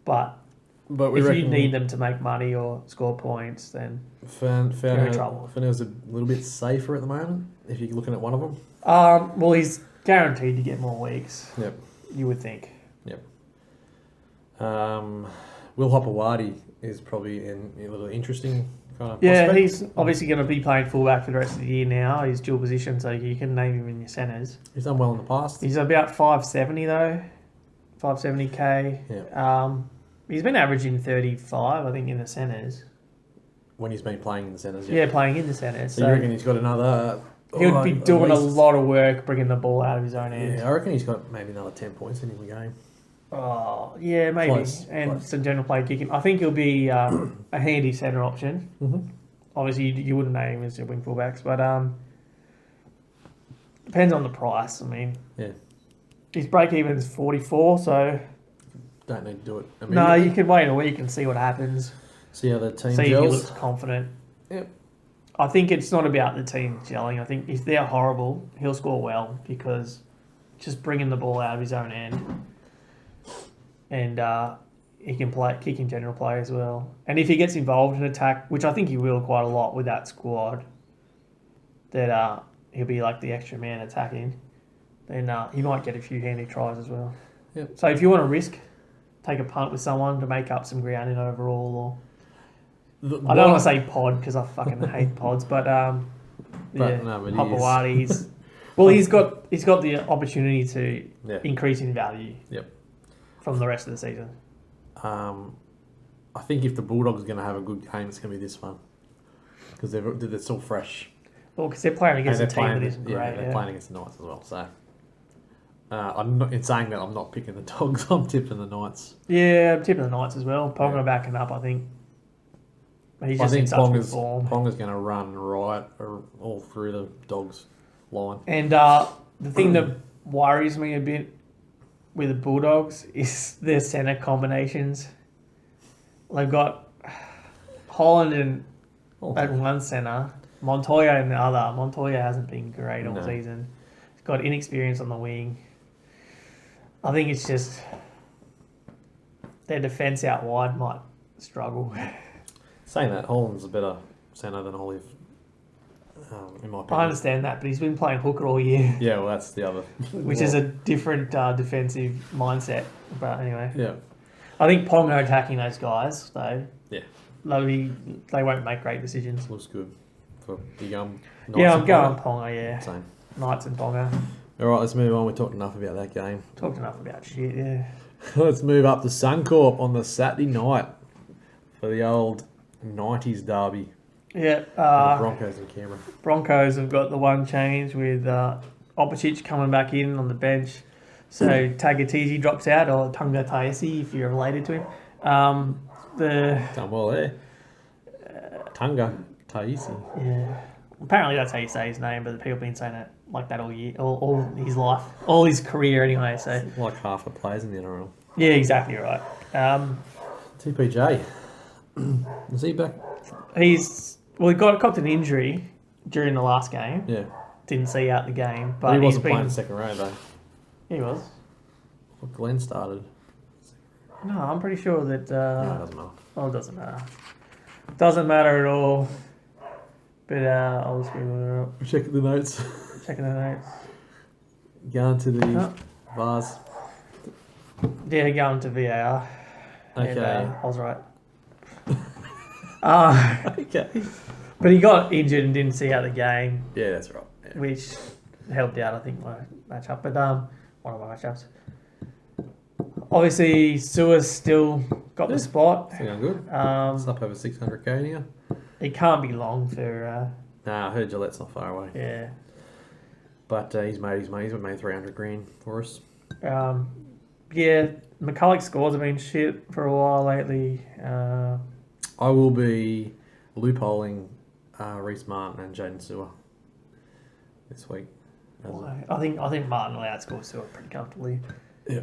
But if you need them to make money or score points, then you're in trouble. Faunu's a little bit safer at the moment, if you're looking at one of them. Well, he's guaranteed to get more weeks. Yep. You would think. Yep. Will Hopewadi is probably a little interesting kind of prospect. He's obviously going to be playing fullback for the rest of the year now. He's dual position, so you can name him in your centres. He's done well in the past. He's about 570 though, 570k. Yeah. He's been averaging 35, I think, in the centres. When he's been playing in the centres, yeah, playing in the centres. So you reckon he's got another... He'll be doing a lot of work bringing the ball out of his own end. Yeah, I reckon he's got maybe another 10 points in the game. Oh, yeah, maybe. Close. Some general play kicking. I think he'll be a handy centre option. Mm-hmm. Obviously, you wouldn't name him as your wing fullbacks, but depends on the price. I mean, his break-even's 44, so... Don't need to do it immediately. No, you can wait a week and see what happens. See how the team See gels. if he looks confident. Yep. I think it's not about the team gelling. I think if they're horrible, he'll score well because just bringing the ball out of his own end, and he can kick in general play as well. And if he gets involved in attack, which I think he will quite a lot with that squad, that he'll be like the extra man attacking. Then he might get a few handy tries as well. Yep. So if you want to risk, take a punt with someone to make up some ground in overall, or I don't want to say pod because I fucking hate pods, but Hopewadi's he's got the opportunity to increase in value. Yep. From the rest of the season. I think if the Bulldogs are going to have a good game, it's going to be this one because they're still fresh. Well, because they're playing against a team that isn't great. Yeah, they're playing against the Knights as well. So I'm not in saying that I'm not picking the Dogs. I'm tipping the Knights. Yeah, I'm tipping the Knights as well. Ponga backing up, I think. He's just in such good form. Ponga's going to run right all through the Dogs line. And the thing that worries me a bit with the Bulldogs is their centre combinations. They've got Holland at one centre, Montoya in the other. Montoya hasn't been great all season. He's got inexperience on the wing. I think it's just their defence out wide might struggle. Saying that, Holland's a better centre than Olive, in my I opinion. understand that, but he's been playing hooker all year, Yeah, well, that's the other. which is a different defensive mindset. But anyway, Yeah. I think Ponga attacking those guys, though, Yeah. they won't make great decisions. Looks good for the young. Yeah, I'm going Ponga, yeah. Same. Knights and Ponga. All right, let's move on. We talked enough about that game. Talked enough about shit, yeah. Let's move up to Suncorp on the Saturday night for the old 90s derby. Yeah, The Broncos in Canberra. Broncos have got the one change with Opachich coming back in on the bench. So Tagatisi drops out, or Tunga Taisi if you're related to him. Done well there. Tunga Taisi. Yeah, apparently that's how you say his name, but the people have been saying it like that all year, all his life, all his career anyway. So Like half the players in the NRL. yeah, exactly right. TPJ. Is he back? He got an injury during the last game. Yeah. Didn't see out the game, but He he's wasn't been. playing the second row though. He was. Well, Glenn started. No, I'm pretty sure that. No, it doesn't matter. Oh, it doesn't matter. Doesn't matter at all. But I'll just go We're checking the notes. checking the notes. Going to the Oh. Vars. Yeah, going to VAR. Okay. And, I was right. Okay. But he got injured and didn't see out the game, Yeah, that's right. Yeah. which helped out, I think, my matchup. But one of my matchups. Obviously, Suarez still got the spot. Feeling good. It's up over 600k now. It can't be long for, Nah, I heard Gillette's not far away. yeah. But he's made his money. He's made 300 grand for us. Yeah, McCulloch's scores have been shit for a while lately. I will be loopholing Reece Martin and Jaden Sewer this week. I think Martin will outscore Stewart pretty comfortably. Yeah.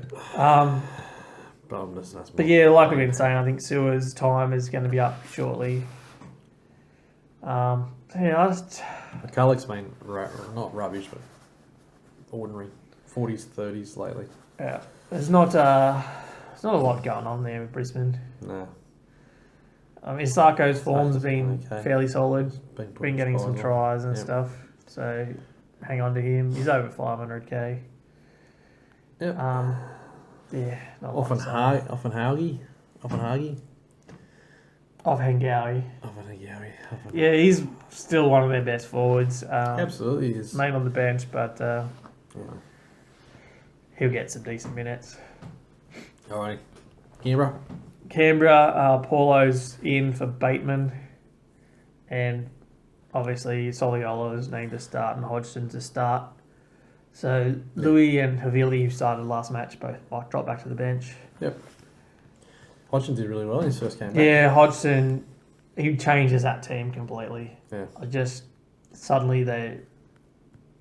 But yeah, like we've been saying, I think Sewer's time is going to be up shortly. Yeah, McCulloch's been not rubbish, but ordinary. 40s, 30s lately. yeah, there's not a lot going on there with Brisbane. No. Isako's form's been Okay. fairly solid. Been Been getting some tries and Yep. stuff. So hang on to him. He's over 500k. Yep. Yeah, not Often much. Haugie. Off Hengawi. Yeah, he's still one of their best forwards. Absolutely is. Main on the bench, but Yeah. he'll get some decent minutes. Alrighty. Canberra, Paulo's in for Bateman, and obviously Soliola's named to start and Hodgson to start. So Louis and Havili, who started last match, both dropped back to the bench. Yep. Hodgson did really well in his first game back. Yeah, Hodgson, he changes that team completely. Yeah. Suddenly they're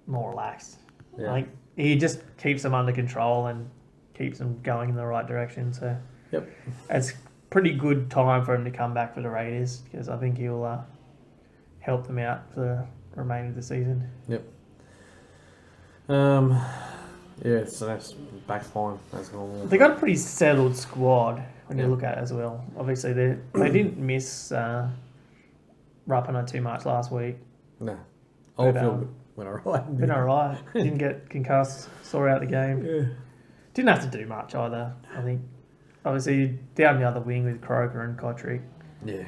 more relaxed. Yeah. Like he just keeps them under control and keeps them going in the right direction. So Yep. it's pretty good time for him to come back for the Raiders, because I think he'll help them out for the remainder of the season. Yep. Yeah, so that's back line as normal. They got a pretty settled squad when Yeah. you look at it as well. Obviously they didn't miss Rapana too much last week. No. But, Oldfield went alright. Been alright. Didn't get concussed. Saw out the game. Yeah. Didn't have to do much either. I think. Obviously down the other wing with Croker and Kotrick. Yeah.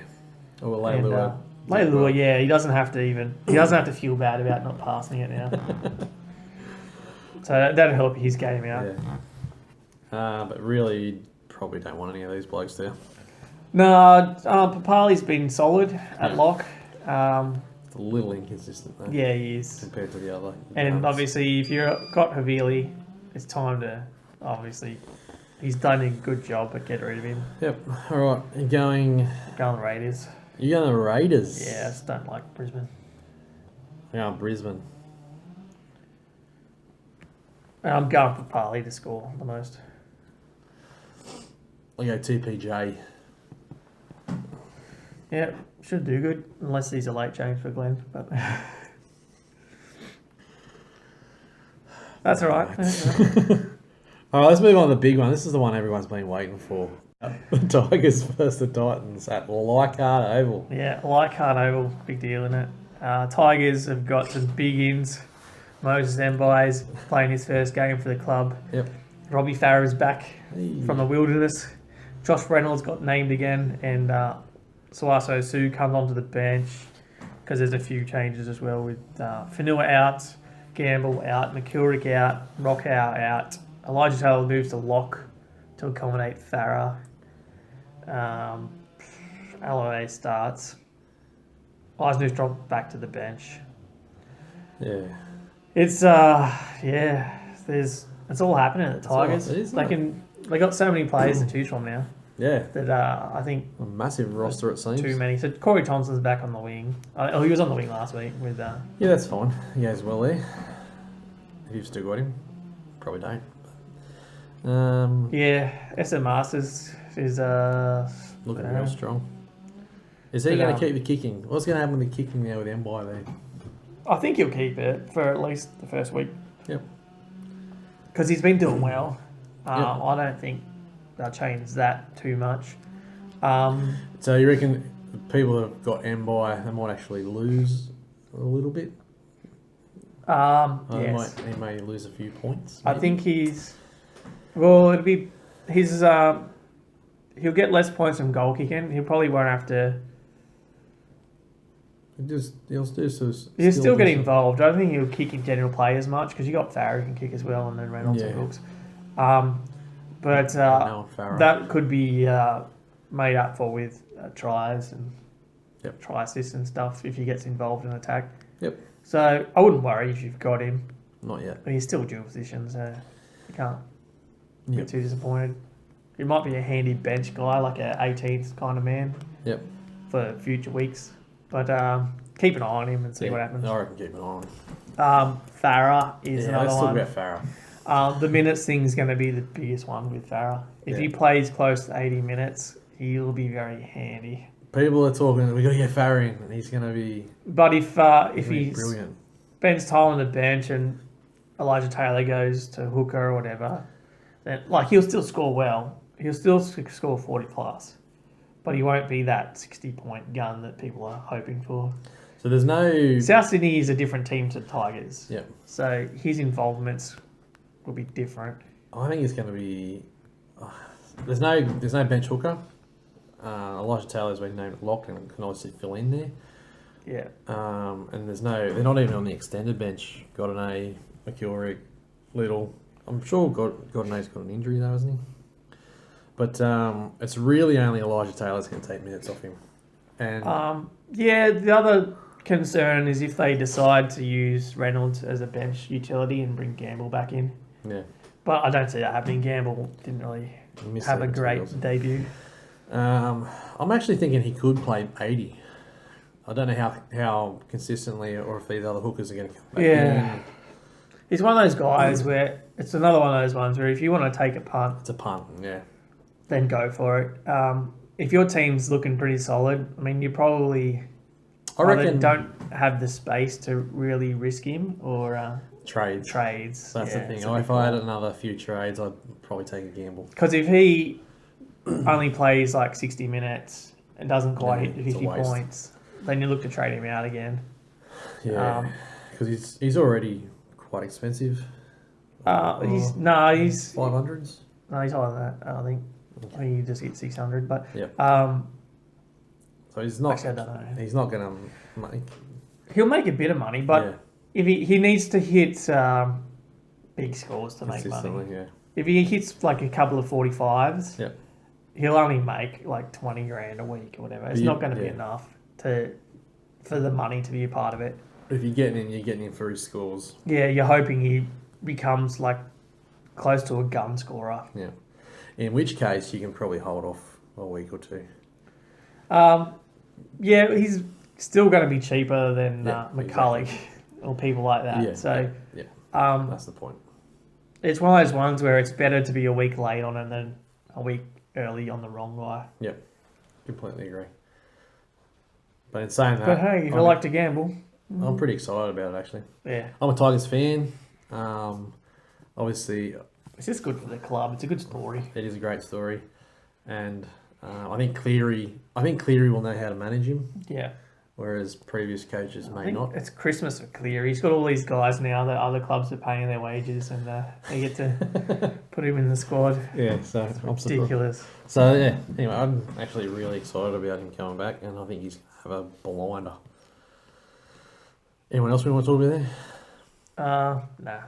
Oh, well, And, Leilua. Leilua, yeah, he doesn't have to feel bad about not passing it now. So that'll help his game out. Yeah. But really, you probably don't want any of these blokes there. No, Papali's been solid at lock. It's a little inconsistent though. Yeah, he is. Compared to the other. And ones. obviously, if you've got Havili, it's time to, obviously, he's done a good job, but get rid of him. Yep. All right. You're going Go on Raiders. the Raiders. Yeah, I just don't like Brisbane. Yeah, Brisbane. And I'm going for Papali to score the most. I'll go TPJ. Yeah, should do good, unless he's a late change for Glenn. But that's all right. All right, let's move on to the big one. This is the one everyone's been waiting for. The Tigers versus the Titans at Leichhardt Oval. Yeah, Leichhardt Oval, big deal in it. Tigers have got some big ins. Moses Mbai is playing his first game for the club. Yep. Robbie Farah is back Hey. from the wilderness. Josh Reynolds got named again, and Suaso Su comes onto the bench because there's a few changes as well with Fainu out, Gamble out, McKilrick out, Rockhow out. Elijah Taylor moves to lock to accommodate Farah. Aloe starts. Eisner's dropped back to the bench. Yeah. It's it's all happening at the Tigers. They got so many players to choose from now Yeah. that I think A massive roster, it seems. too many. So Corey Thompson's back on the wing. He was on the wing last week with. Yeah, that's fine. He goes well there. If you've still got him, probably don't. SM Masters is Looking real strong. Is he going to keep the kicking? What's going to happen with the kicking now with Mbai there? I think he'll keep it for at least the first week. Yep. Because he's been doing well. Yep. I don't think they'll change that too much. So you reckon the people that have got Mbai, they might actually lose a little bit? Yes. He may lose a few points. I maybe? think it'll be his. He'll get less points from goal kicking. He probably won't have to. He'll Still get involved. I don't think he'll kick in general play as much because you got Farah who can kick as well, and then Reynolds and Hooks. But that could be made up for with tries and try assists and stuff if he gets involved in attack. Yep. So I wouldn't worry if you've got him. Not yet. But he's still dual position, so you can't get too disappointed. He might be a handy bench guy, like a 18th kind of man. Yep. For future weeks. But keep an eye on him and see what happens. I reckon keep an eye on him. Farah is another one. Let's talk about Farah. The minutes thing's going to be the biggest one with Farah. If he plays close to 80 minutes, he'll be very handy. People are talking, we've got to get Farah in, and he's going to be... But if he spends time on the bench and Elijah Taylor goes to hooker or whatever, then he'll still score well. He'll still score 40 plus. But he won't be that 60-point gun that people are hoping for. So there's no... South Sydney is a different team to the Tigers. Yeah. So his involvements will be different. I think it's going to be... There's no bench hooker. Elijah Taylor's been named locked and can obviously fill in there. Yeah. And they're not even on the extended bench. Gordonay, McKilrick, Little. I'm sure Gordonay's got an injury though, hasn't he? But it's really only Elijah Taylor's going to take minutes off him. And the other concern is if they decide to use Reynolds as a bench utility and bring Gamble back in. Yeah. But I don't see that happening. Gamble didn't really have a great debut. I'm actually thinking he could play 80. I don't know how consistently or if these other hookers are going to come back in. He's one of those guys where it's another one of those ones where if you want to take a punt... It's a punt, yeah. Then go for it. If your team's looking pretty solid, I mean, you probably don't have the space to really risk him or trades. That's the thing. If I had another few trades, I'd probably take a gamble. Because if he only plays like 60 minutes and doesn't quite hit 50 points, then you look to trade him out again. Yeah, because he's already quite expensive. He's 500s. No, he's higher than that. I think. I mean, you just hit 600, but so he's not. Actually, I don't know. He's not going to make. He'll make a bit of money, but if he needs to hit big scores to make money. Yeah. If he hits like a couple of 45s, yeah, he'll only make like 20 grand a week or whatever. It's not going to be enough for the money to be a part of it. If you're getting in for his scores. Yeah, you're hoping he becomes like close to a gun scorer. Yeah. In which case, you can probably hold off a week or two. Yeah, he's still going to be cheaper than McCulloch or people like that. Yeah, so that's the point. It's one of those ones where it's better to be a week late on it than a week early on the wrong guy. Yep, completely agree. But in saying that... But hey, if you like to gamble... I'm pretty excited about it, actually. Yeah. I'm a Tigers fan. Obviously, It's just good for the club. It's a good story. It is a great story, and I think Cleary will know how to manage him, Yeah. whereas previous coaches I may think not. it's Christmas for Cleary. He's got all these guys now that other clubs are paying their wages, and they get to put him in the squad. Yeah, so It's I'm surprised. ridiculous. So yeah, anyway, I'm actually really excited about him coming back, and I think he's gonna have a blinder. Anyone else we want to talk about there? Nah.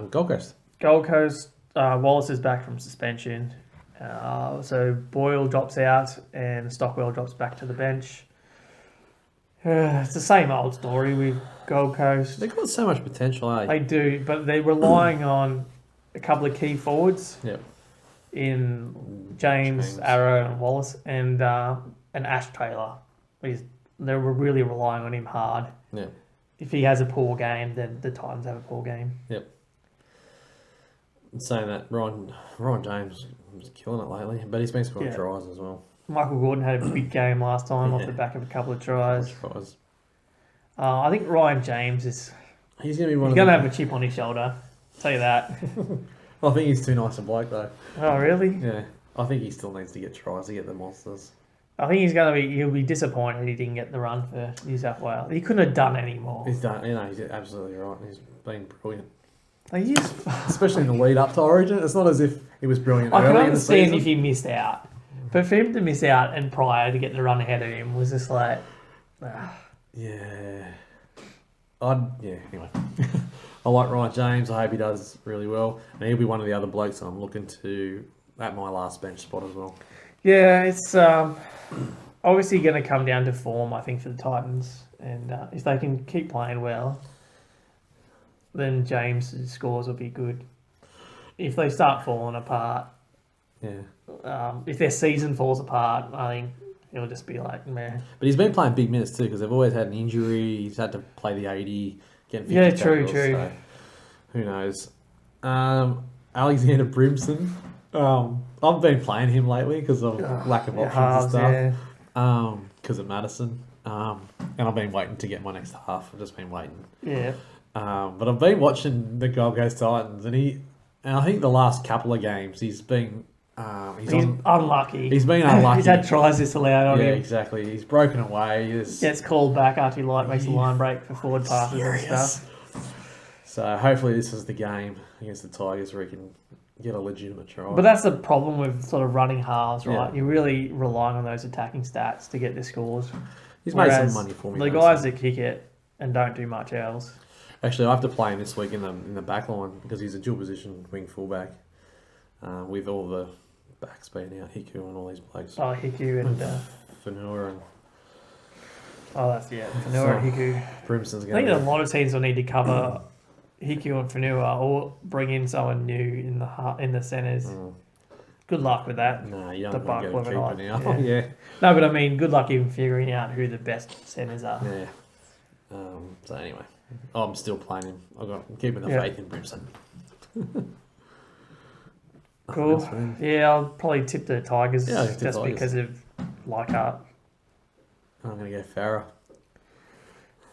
Gold Coast. Gold Coast, Wallace is back from suspension. So Boyle drops out and Stockwell drops back to the bench. It's the same old story with Gold Coast. They've got so much potential, eh? They do, but they're relying on a couple of key forwards Yep. in James, Arrow, and Wallace, and Ash Taylor. They were really relying on him hard. Yeah. If he has a poor game, then the Titans have a poor game. Yep. And saying that, Ryan James was killing it lately, but he's been scoring tries as well. Michael Gordon had a big game last time off Yeah. the back of a couple of tries. Tries. I think Ryan James is He's going to be one he's of going to have a chip on his shoulder. Tell you that. I think he's too nice a bloke, though. Oh, really? Yeah. I think he still needs to get tries to get the monsters. I think he'll be disappointed he didn't get the run for New South Wales. He couldn't have done any more. He's done, he's absolutely right. He's been brilliant. Like, Especially in the lead up to Origin. It's not as if he was brilliant I can early in the understand season. if he missed out. But for him to miss out and prior to get the run ahead of him was just like... Yeah. Anyway. I like Ryan James. I hope he does really well. And he'll be one of the other blokes that I'm looking to at my last bench spot as well. Yeah, it's obviously going to come down to form, I think, for the Titans. And if they can keep playing well, then James' scores will be good. If they start falling apart, if their season falls apart, I think it'll just be like, meh. But he's been playing big minutes too because they've always had an injury. He's had to play the 80, getting 50 Yeah, true. So who knows? Alexander Brimson. I've been playing him lately because of lack of options and stuff. Because of Madison. And I've been waiting to get my next half. I've just been waiting. Yeah. But I've been watching the Gold Coast Titans, and I think the last couple of games he's been unlucky. He's been unlucky. He's had tries disallowed on him. Yeah, exactly. He's broken away. Gets called back after he makes a line break for forward passes and stuff. So hopefully this is the game against the Tigers where he can get a legitimate try. But that's the problem with sort of running halves, right? Yeah. You're really relying on those attacking stats to get the scores. He's made some money for me. The guys that kick it and don't do much else. Actually, I have to play him this week in the back line because he's a dual position wing fullback with all the backs being out, Hiku and all these blokes. Oh, Hiku and... Fainu and... Fainu and Hiku. Brimson's I going think a lot of teams will need to cover Hiku and Fainu or bring in someone new in the centres. Good luck with that. No, you The don't want to Buck go women keeper like- now. yeah. Yeah. No, but I mean, good luck even figuring out who the best centres are. Yeah. So anyway, I'm still playing him. I'm keeping the faith in Brimson. Cool. Yeah, I'll probably tip the Tigers Tigers. because of Leichhardt. I'm going to go Farah.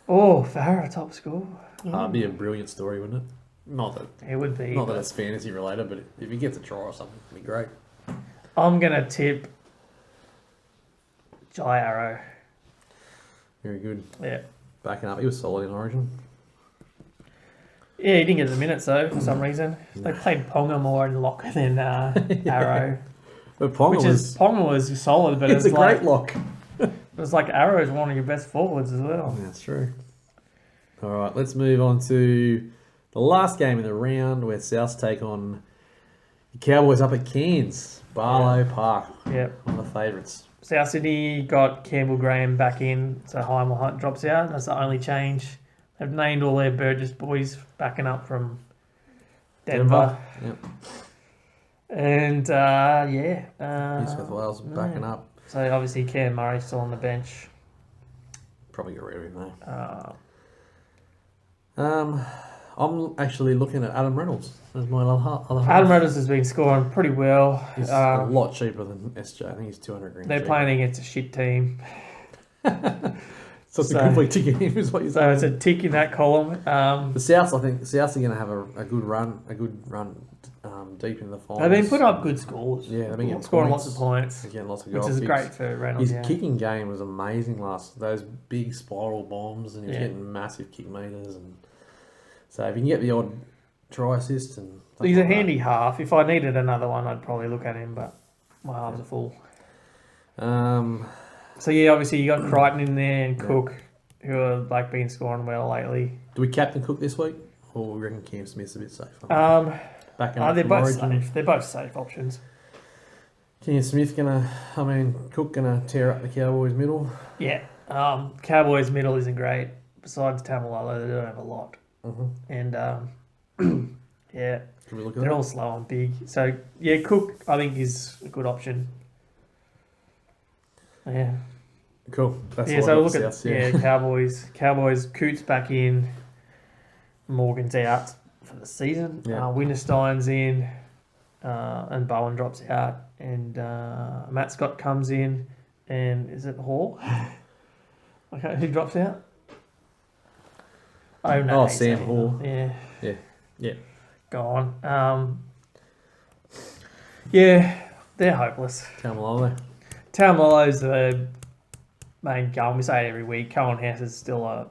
Oh, Farah top score. It'd be a brilliant story, wouldn't it? Not that It would be. Not that it's fantasy related, but if he gets a try or something, it'd be great. I'm going to tip Jai Arrow. Very good. Yeah. Backing up. He was solid in Origin. Yeah, he didn't get the minutes though for some reason. They played Ponga more in lock than Arrow. But Ponga was solid, but it's a great lock. It's like Arrow is one of your best forwards as well. That's true. All right, let's move on to the last game in the round where Souths take on the Cowboys up at Cairns, Barlow Park. Yep. One of the favourites. South Sydney got Campbell Graham back in, so Heimel Hunt drops out. That's the only change. They've named all their Burgess boys backing up from Denver. Yep. And, New South Wales backing up. So obviously Cam Murray's still on the bench. Probably get rid of him though. I'm actually looking at Adam Reynolds as my other half. Adam Reynolds has been scoring pretty well. He's a lot cheaper than SJ. I think he's 200 grand. They're cheaper. playing against a shit team. So it's a complete tick in him, is what you're So saying. it's a tick in that column. The Souths, I think, are going to have a good run, deep in the finals. They've been putting up good scores. Yeah, they've been getting scoring points. lots of points, They're getting lots of which goal is kicks. great for Reynolds. His kicking game was amazing last. Those big spiral bombs, and he was Yeah. getting massive kick meters. And so if you can get the odd try assist, and He's a like handy half. If I needed another one, I'd probably look at him, but my halves are full. that. So yeah, obviously you got Crichton in there and Cook, who have like been scoring well lately. Do we captain Cook this week, or we reckon Cam Smith's a bit safer? Backing They're from both Origin. safe. They're both safe options. Cam Smith Cook gonna tear up the Cowboys middle. Yeah. Cowboys middle isn't great. Besides Tamalolo, they don't have a lot. And yeah, Should we look at they're that? all slow and big. So yeah, Cook I think is a good option. Yeah. Cool. That's Yeah, all so I've look got at for Souths, Cowboys. Coots back in. Morgan's out for the season. Yeah. Winterstein's in, and Bowen drops out, and Matt Scott comes in, and is it Hall? Okay, who drops out? Oh no, he's Sam in. Hall. Yeah. Gone. Yeah, they're hopeless. Tamalolo. Tamalolo's the main goal. We say it every week. Cohen House is still a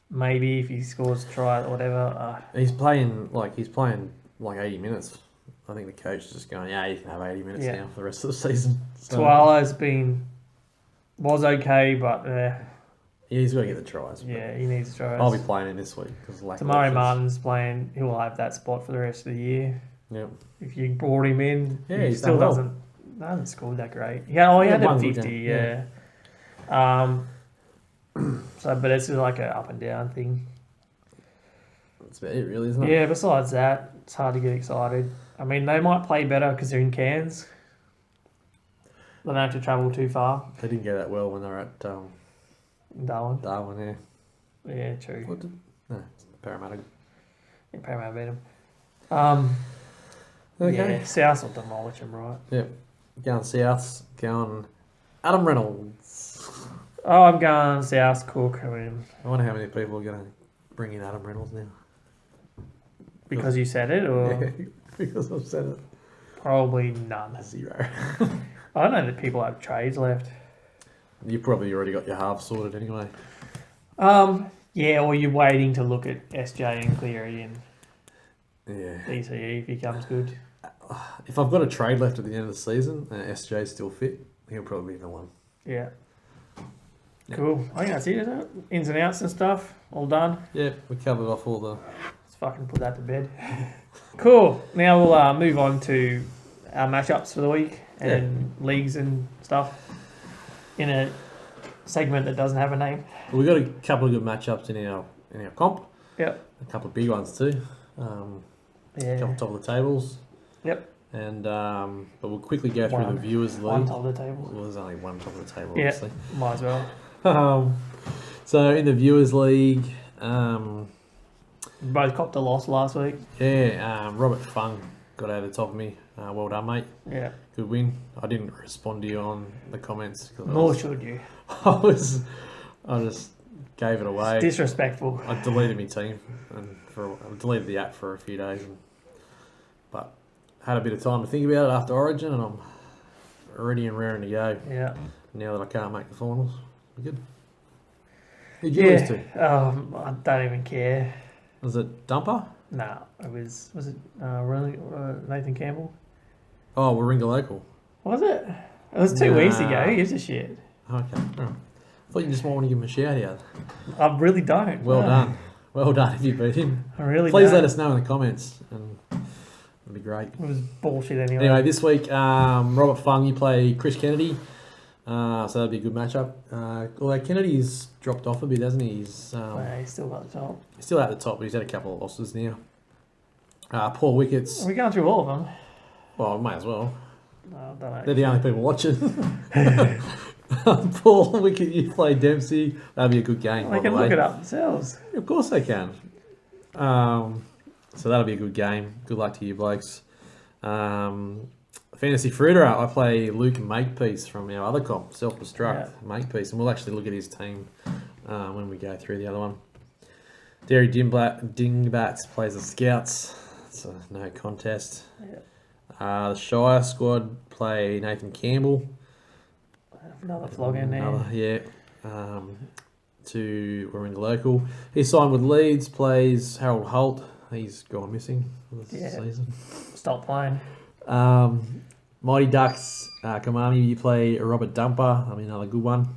maybe if he scores a try or whatever. He's playing like 80 minutes. I think the coach is just going, yeah, you can have 80 minutes Yeah. now for the rest of the season. So, Tuala's was okay, but yeah, he's got to get the tries. but yeah, he needs tries. I'll be playing him this week because Tamari Martin's playing. He'll have that spot for the rest of the year. Yep. If you brought him in, Yeah, he he's still done well. hasn't scored that great. He had one a good 50, game, yeah. So, but it's just like an up and down thing. That's about it, really, isn't it? Yeah. Besides that, it's hard to get excited. I mean, they might play better because they're in Cairns. They don't have to travel too far. They didn't go that well when they were at In Darwin. Darwin. Yeah. Yeah, true. What did? No, Parramatta. Yeah, Paramount beat them. Okay. Yeah, South will demolish them, right? Yep. Going Souths. Going Adam Reynolds. Oh, I'm going South Cook. I mean, I wonder how many people are going to bring in Adam Reynolds now. because you said it, or Yeah, because I've said it. probably none. 0. I don't know that people have trades left. You probably already got your half sorted anyway. Yeah, or you're waiting to look at SJ and Cleary and Yeah. DCE if he comes good. If I've got a trade left at the end of the season and SJ's still fit, he'll probably be the one. Yeah. Yeah. Cool. I think that's it, isn't it? Ins and outs and stuff. All done. Yeah, we covered off all the... Let's fucking put that to bed. Cool. Now we'll move on to our matchups for the week and leagues and stuff in a segment that doesn't have a name. We got a couple of good matchups in our comp. Yep. A couple of big ones too. Yeah. Couple top of the tables. Yep. And but we'll quickly go through One. the viewers league. One top of the table. Well, there's only one top of the table, Yeah. obviously. Might as well. So in the viewers league, Both copped a loss last week. Robert Fung got out of the top of me. Well done, mate. Yeah. Good win. I didn't respond to you on the comments because Nor should you. I just gave it away. It's disrespectful. I deleted my team and I deleted the app for a few days, but had a bit of time to think about it after Origin, and I'm ready and raring to go. Yeah. Now that I can't make the finals, we're good. Who'd you lose to? I don't even care. Was it Dumper? No, it was it really Nathan Campbell? Oh, Warringah Local. Was it? It was 2 weeks Nah. ago. Who gives a shit? Okay. All right. I thought you just might want to give him a shout out. I really don't. Well No. done. Well done if you beat him. I really Please don't. let us know in the comments, and it'd be great. It was bullshit anyway. Anyway, this week, Robert Fung, you play Chris Kennedy. So that'll be a good matchup. Although Kennedy's dropped off a bit, hasn't he? He's Yeah, he's still got the top. still at the top, but he's had a couple of losses now. Poor wickets. Are we going through all of them? Well, might as well. No, I don't know. They're the only people watching. Poor wicket, you play Dempsey. That'll be a good game. They by can the way. look it up themselves. Of course they can. So that'll be a good game. Good luck to you blokes. Fantasy Fruiter, I play Luke Makepeace from our other comp, Self-Destruct Makepeace, and we'll actually look at his team when we go through the other one. Derry Dingbats plays the Scouts. It's a no contest. Yep. The Shire squad play Nathan Campbell. Another Flog in there. Yeah. We're in the local. He signed with Leeds, plays Harold Holt. He's gone missing for this season. Stop playing. Mighty Ducks, Kamami, you play Robert Dumper. Another good one.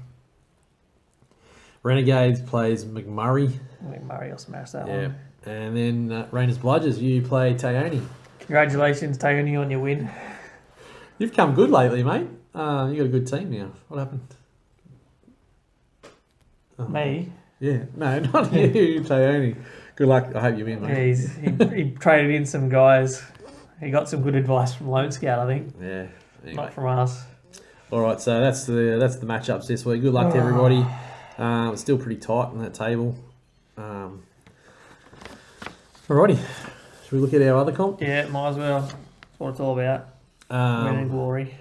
Renegades plays McMurray. Murray will smash that Yeah. one. And then Rainers Bludgers, you play Tayoni. Congratulations, Tony, on your win. You've come good lately, mate. You got a good team now. What happened? Oh. Me? Yeah. No, not you, Tayoni. Good luck. I hope you win, mate. Yeah, he traded in some guys. He got some good advice from Lone Scout, I think. Yeah. Anyway. Not from us. All right, so that's the matchups this week. Good luck to everybody. It's still pretty tight on that table. Alrighty, should we look at our other comp? Yeah, might as well. That's what it's all about. Win and glory.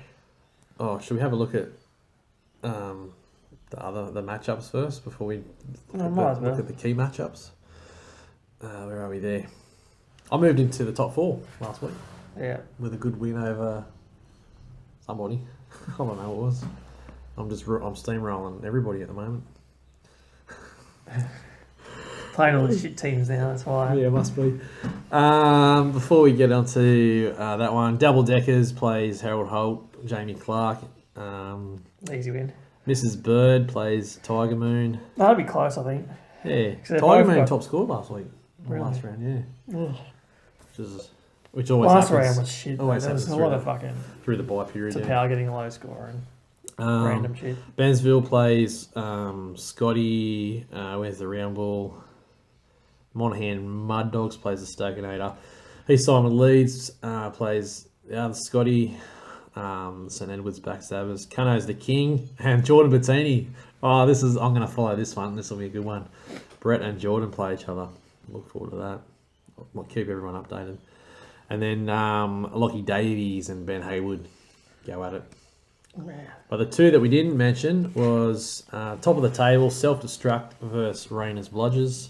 Oh, should we have a look at the matchups first before we look at the key matchups? Where are we there? I moved into the top 4 last week. Yeah. With a good win over somebody. I don't know what it was. I'm steamrolling everybody at the moment. Playing all the shit teams now, that's why. Yeah, must be. Before we get onto that one, Double Deckers plays Harold Holt, Jamie Clark. Easy win. Mrs. Bird plays Tiger Moon. That'll be close, I think. Yeah, they've Tiger both Moon got- top scored last week. Really? Last round, yeah. Ugh. Which always Last happens. round was shit. Always There was happens a lot of fucking through the bye period. Yeah. Tapau getting low score and random shit. Bensville plays Scotty. Where's the round ball? Monaghan Mud Dogs plays the Stokenator. He's Simon Leeds plays the other Scotty. St Edward's Backstabbers. Cano's the King and Jordan Bettini. I'm going to follow this one. This will be a good one. Brett and Jordan play each other. Look forward to that. I'll keep everyone updated. And then Lockie Davies and Ben Haywood go at it. But the two that we didn't mention was top of the table, Self-Destruct versus Rainers Bludgers.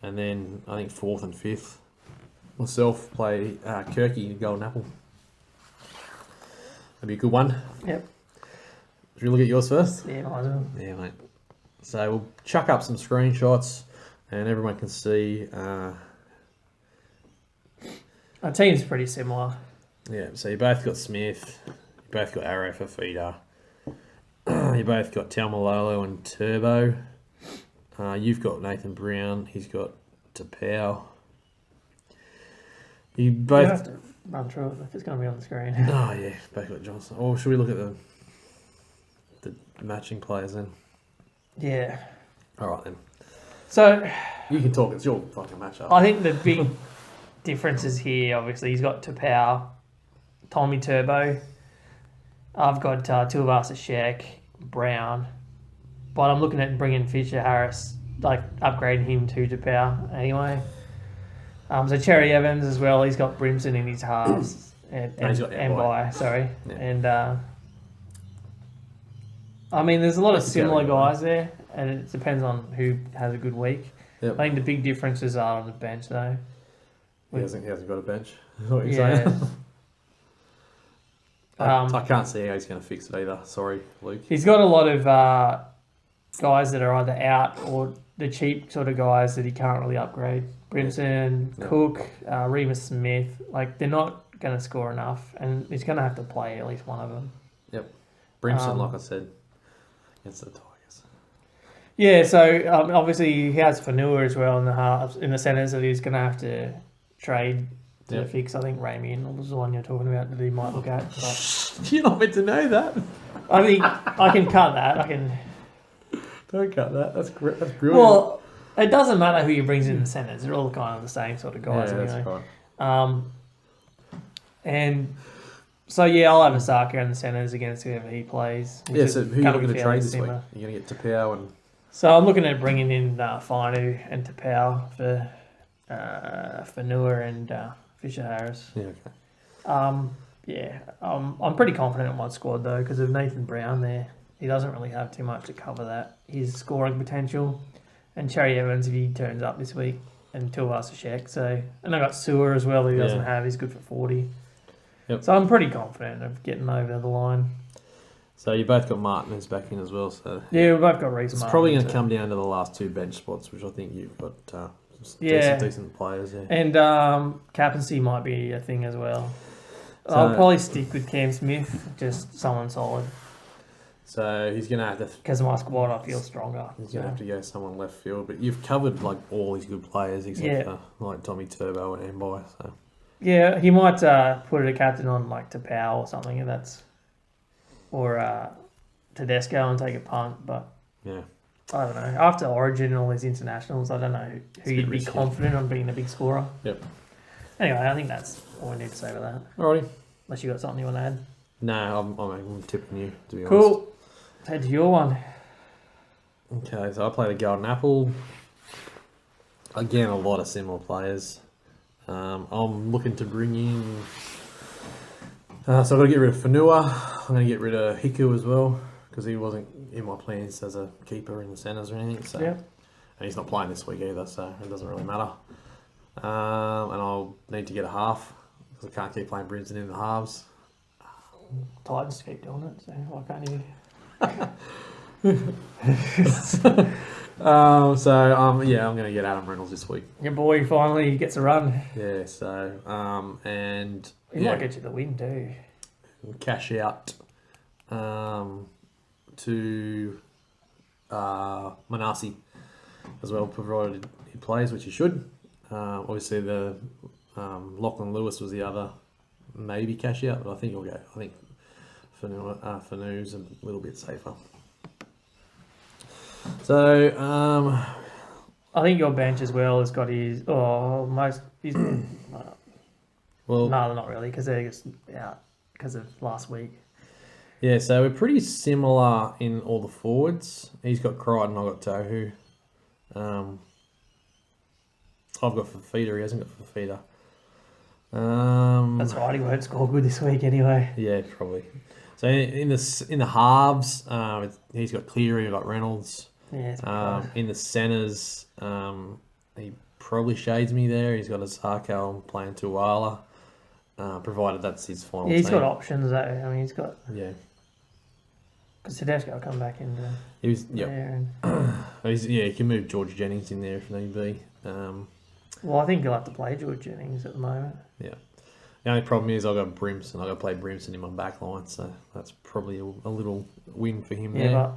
And then I think 4th and 5th. Myself play Kirky Golden Apple. That'd be a good one. Yep. Should we look at yours first? Yeah, might as well. Yeah, mate. So we'll chuck up some screenshots and everyone can see. Our team's pretty similar. Yeah, so you both got Smith. You both got Arrow for feeder. You both got Talmalolo and Turbo. You've got Nathan Brown. He's got Tapau. You both... You have to run through it if it's going to be on the screen. Oh, yeah. Both got Johnson. Or should we look at the matching players then? Yeah. All right, then. So... You can talk. It's your fucking matchup. I think the big differences here, obviously, he's got Tapau, Tommy Turbo. I've got Tuivasa Shek, Brown. But I'm looking at bringing Fisher Harris, like upgrading him to Tapau anyway. So Cherry Evans as well. He's got Brimson in his halves and By, sorry. Yeah. And I mean, there's a lot of similar guys there, and it depends on who has a good week. Yep. I think the big differences are on the bench though. He hasn't got a bench. Is what you're saying? I can't see how he's going to fix it either. Sorry, Luke. He's got a lot of guys that are either out or the cheap sort of guys that he can't really upgrade. Brimson, Cook, Remus Smith, like they're not going to score enough, and he's going to have to play at least one of them. Yep. Brimson, like I said, against the Tigers. Yeah, so obviously he has Fainu as well in the halves, in the centres that he's going to have to trade to fix. I think Ramian was the one you're talking about that he might look at. But you're not meant to know that. I think I can cut that. I can. Don't cut that. That's great. That's brilliant. Well, it doesn't matter who he brings in the centres. They're all kind of the same sort of guys anyway. That's right. And so I'll have Asaka in the centres against whoever he plays. Yeah. So who are you looking to trade this week? You're going to get Tapau and. So I'm looking at bringing in Fainu and Tapau for Fanua and Fisher Harris. Yeah. Okay. I'm pretty confident in my squad though because of Nathan Brown there. he doesn't really have too much to cover that. His scoring potential. And Cherry Evans, if he turns up this week, and Tuivasa-Sheck. So, and I got Sewer as well, who he doesn't have. He's good for 40. Yep. So I'm pretty confident of getting over the line. So you both got Martin who's back in as well. So yeah, we've both got Reece it's Martin. probably going to come down to the last 2 bench spots, which I think you've got decent players. Yeah. And captaincy might be a thing as well. So, I'll probably stick with Cam Smith, just someone solid. So he's going to have to... Because my squad, I feel stronger. He's going to have to go someone left field. But you've covered like all these good players except for like Tommy Turbo and Amby. So. Yeah, he might put a captain on like Tapau or something, if that's... Or Tedesco and take a punt, but... Yeah. I don't know. After Origin and all these internationals, I don't know who you'd be confident on being a big scorer. Yep. Anyway, I think that's all we need to say to that. Alrighty. Unless you got something you want to add. No, I'm tipping you, to be honest. Cool. Let's head to your one. Okay, so I play the Golden Apple. Again, a lot of similar players. I'm looking to bring in... so I've got to get rid of Fainu. I'm going to get rid of Hiku as well, because he wasn't in my plans as a keeper in the centres or anything. So, and he's not playing this week either, so it doesn't really matter. And I'll need to get a half, because I can't keep playing Brimson in the halves. Titans keep doing it, so why can't you? I'm going to get Adam Reynolds this week. Your boy finally gets a run. Yeah, so, and... He might get you the win too. Cash out to Manasi as well, provided he plays, which he should. Obviously, the Lachlan Lewis was the other maybe cash out, but I think he'll go. I think Fainu's a little bit safer. So, I think your bench as well has got his... well, no, not really, because they're just out because of last week. Yeah, so we're pretty similar in all the forwards. He's got Crichton, I've got Tohu. I've got Fafita, he hasn't got Fafita. That's right, he won't score good this week anyway. Yeah, probably. So in the halves, he's got Cleary, he's got Reynolds. Yeah, in the centres, he probably shades me there. He's got Asako, I'm playing Tuala. Provided that's his final he's team. got options though. I mean, he's got... Yeah. Because Tedesco will come back into there. He can move George Jennings in there if need be. Well, I think he'll have to play George Jennings at the moment. Yeah. The only problem is I've got Brimson. I've got to play Brimson in my back line, so that's probably a little win for him there.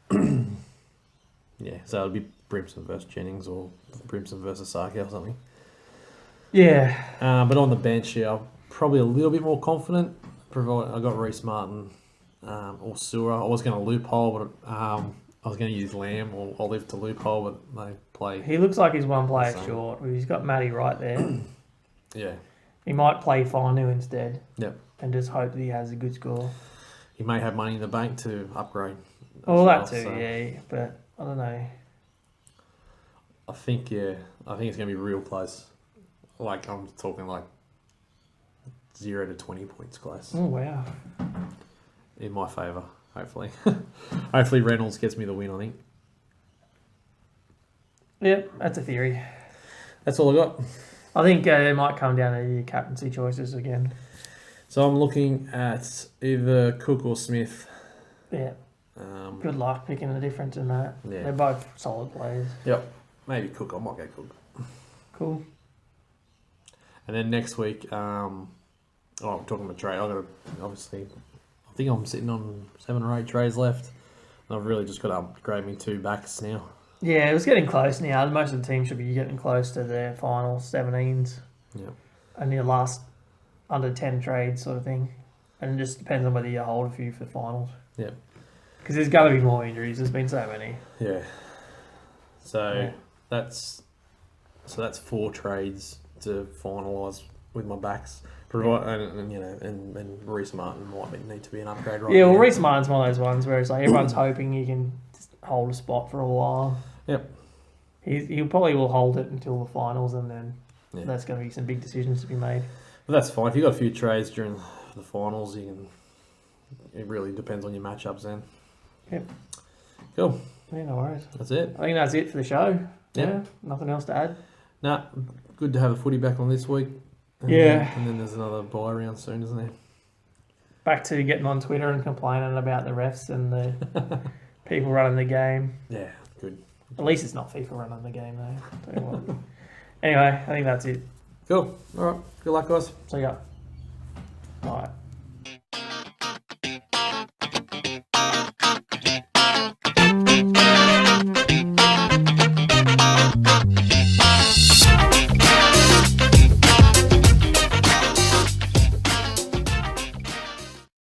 But... yeah, so it'll be Brimson versus Jennings or Brimson versus Saki or something. Yeah. But on the bench, I'm probably a little bit more confident. I got Reece Martin or Sura. I was going to loophole, but I was going to use Lamb or Olive to loophole, but they play. He looks like he's one player short. He's got Matty right there. Yeah. He might play Fainu instead. Yep. And just hope that he has a good score. He may have money in the bank to upgrade. That too, yeah. But I don't know. I think it's going to be real close. Like, I'm talking like 0 to 20 points close. Oh, wow. In my favour, hopefully. Hopefully Reynolds gets me the win, I think. Yep, that's a theory. That's all I got. I think it might come down to your captaincy choices again. So I'm looking at either Cook or Smith. Yeah. Good luck picking the difference in that. Yeah. They're both solid players. Yep. Maybe Cook. I might go Cook. Cool. And then next week, I'm talking about trade. I think I'm sitting on 7 or 8 trades left. And I've really just got to upgrade me 2 backs now. Yeah, it was getting close now. Most of the teams should be getting close to their final 17s. Yeah. And your last under 10 trades sort of thing. And it just depends on whether you hold a few for the finals. Yeah. Because there's going to be more injuries. There's been so many. Yeah. So that's 4 trades to finalise with my backs. And Reece Martin might need to be an upgrade right now. Reece Martin's one of those ones where it's like everyone's hoping he can just hold a spot for a while. Yep. He probably will hold it until the finals, and then that's going to be some big decisions to be made. But that's fine. If you've got a few trades during the finals, you can it really depends on your matchups then. Yep. Cool. Yeah, no worries. That's it. I think that's it for the show. Yep. Yeah, nothing else to add. Nah, good to have the footy back on this week. And Yeah. and then there's another bye round soon, isn't there? Back to getting on Twitter and complaining about the refs and the people running the game. Yeah, good. At least it's not FIFA running the game, though. Tell you what. Anyway, I think that's it. Cool. All right. Good luck, guys. See ya.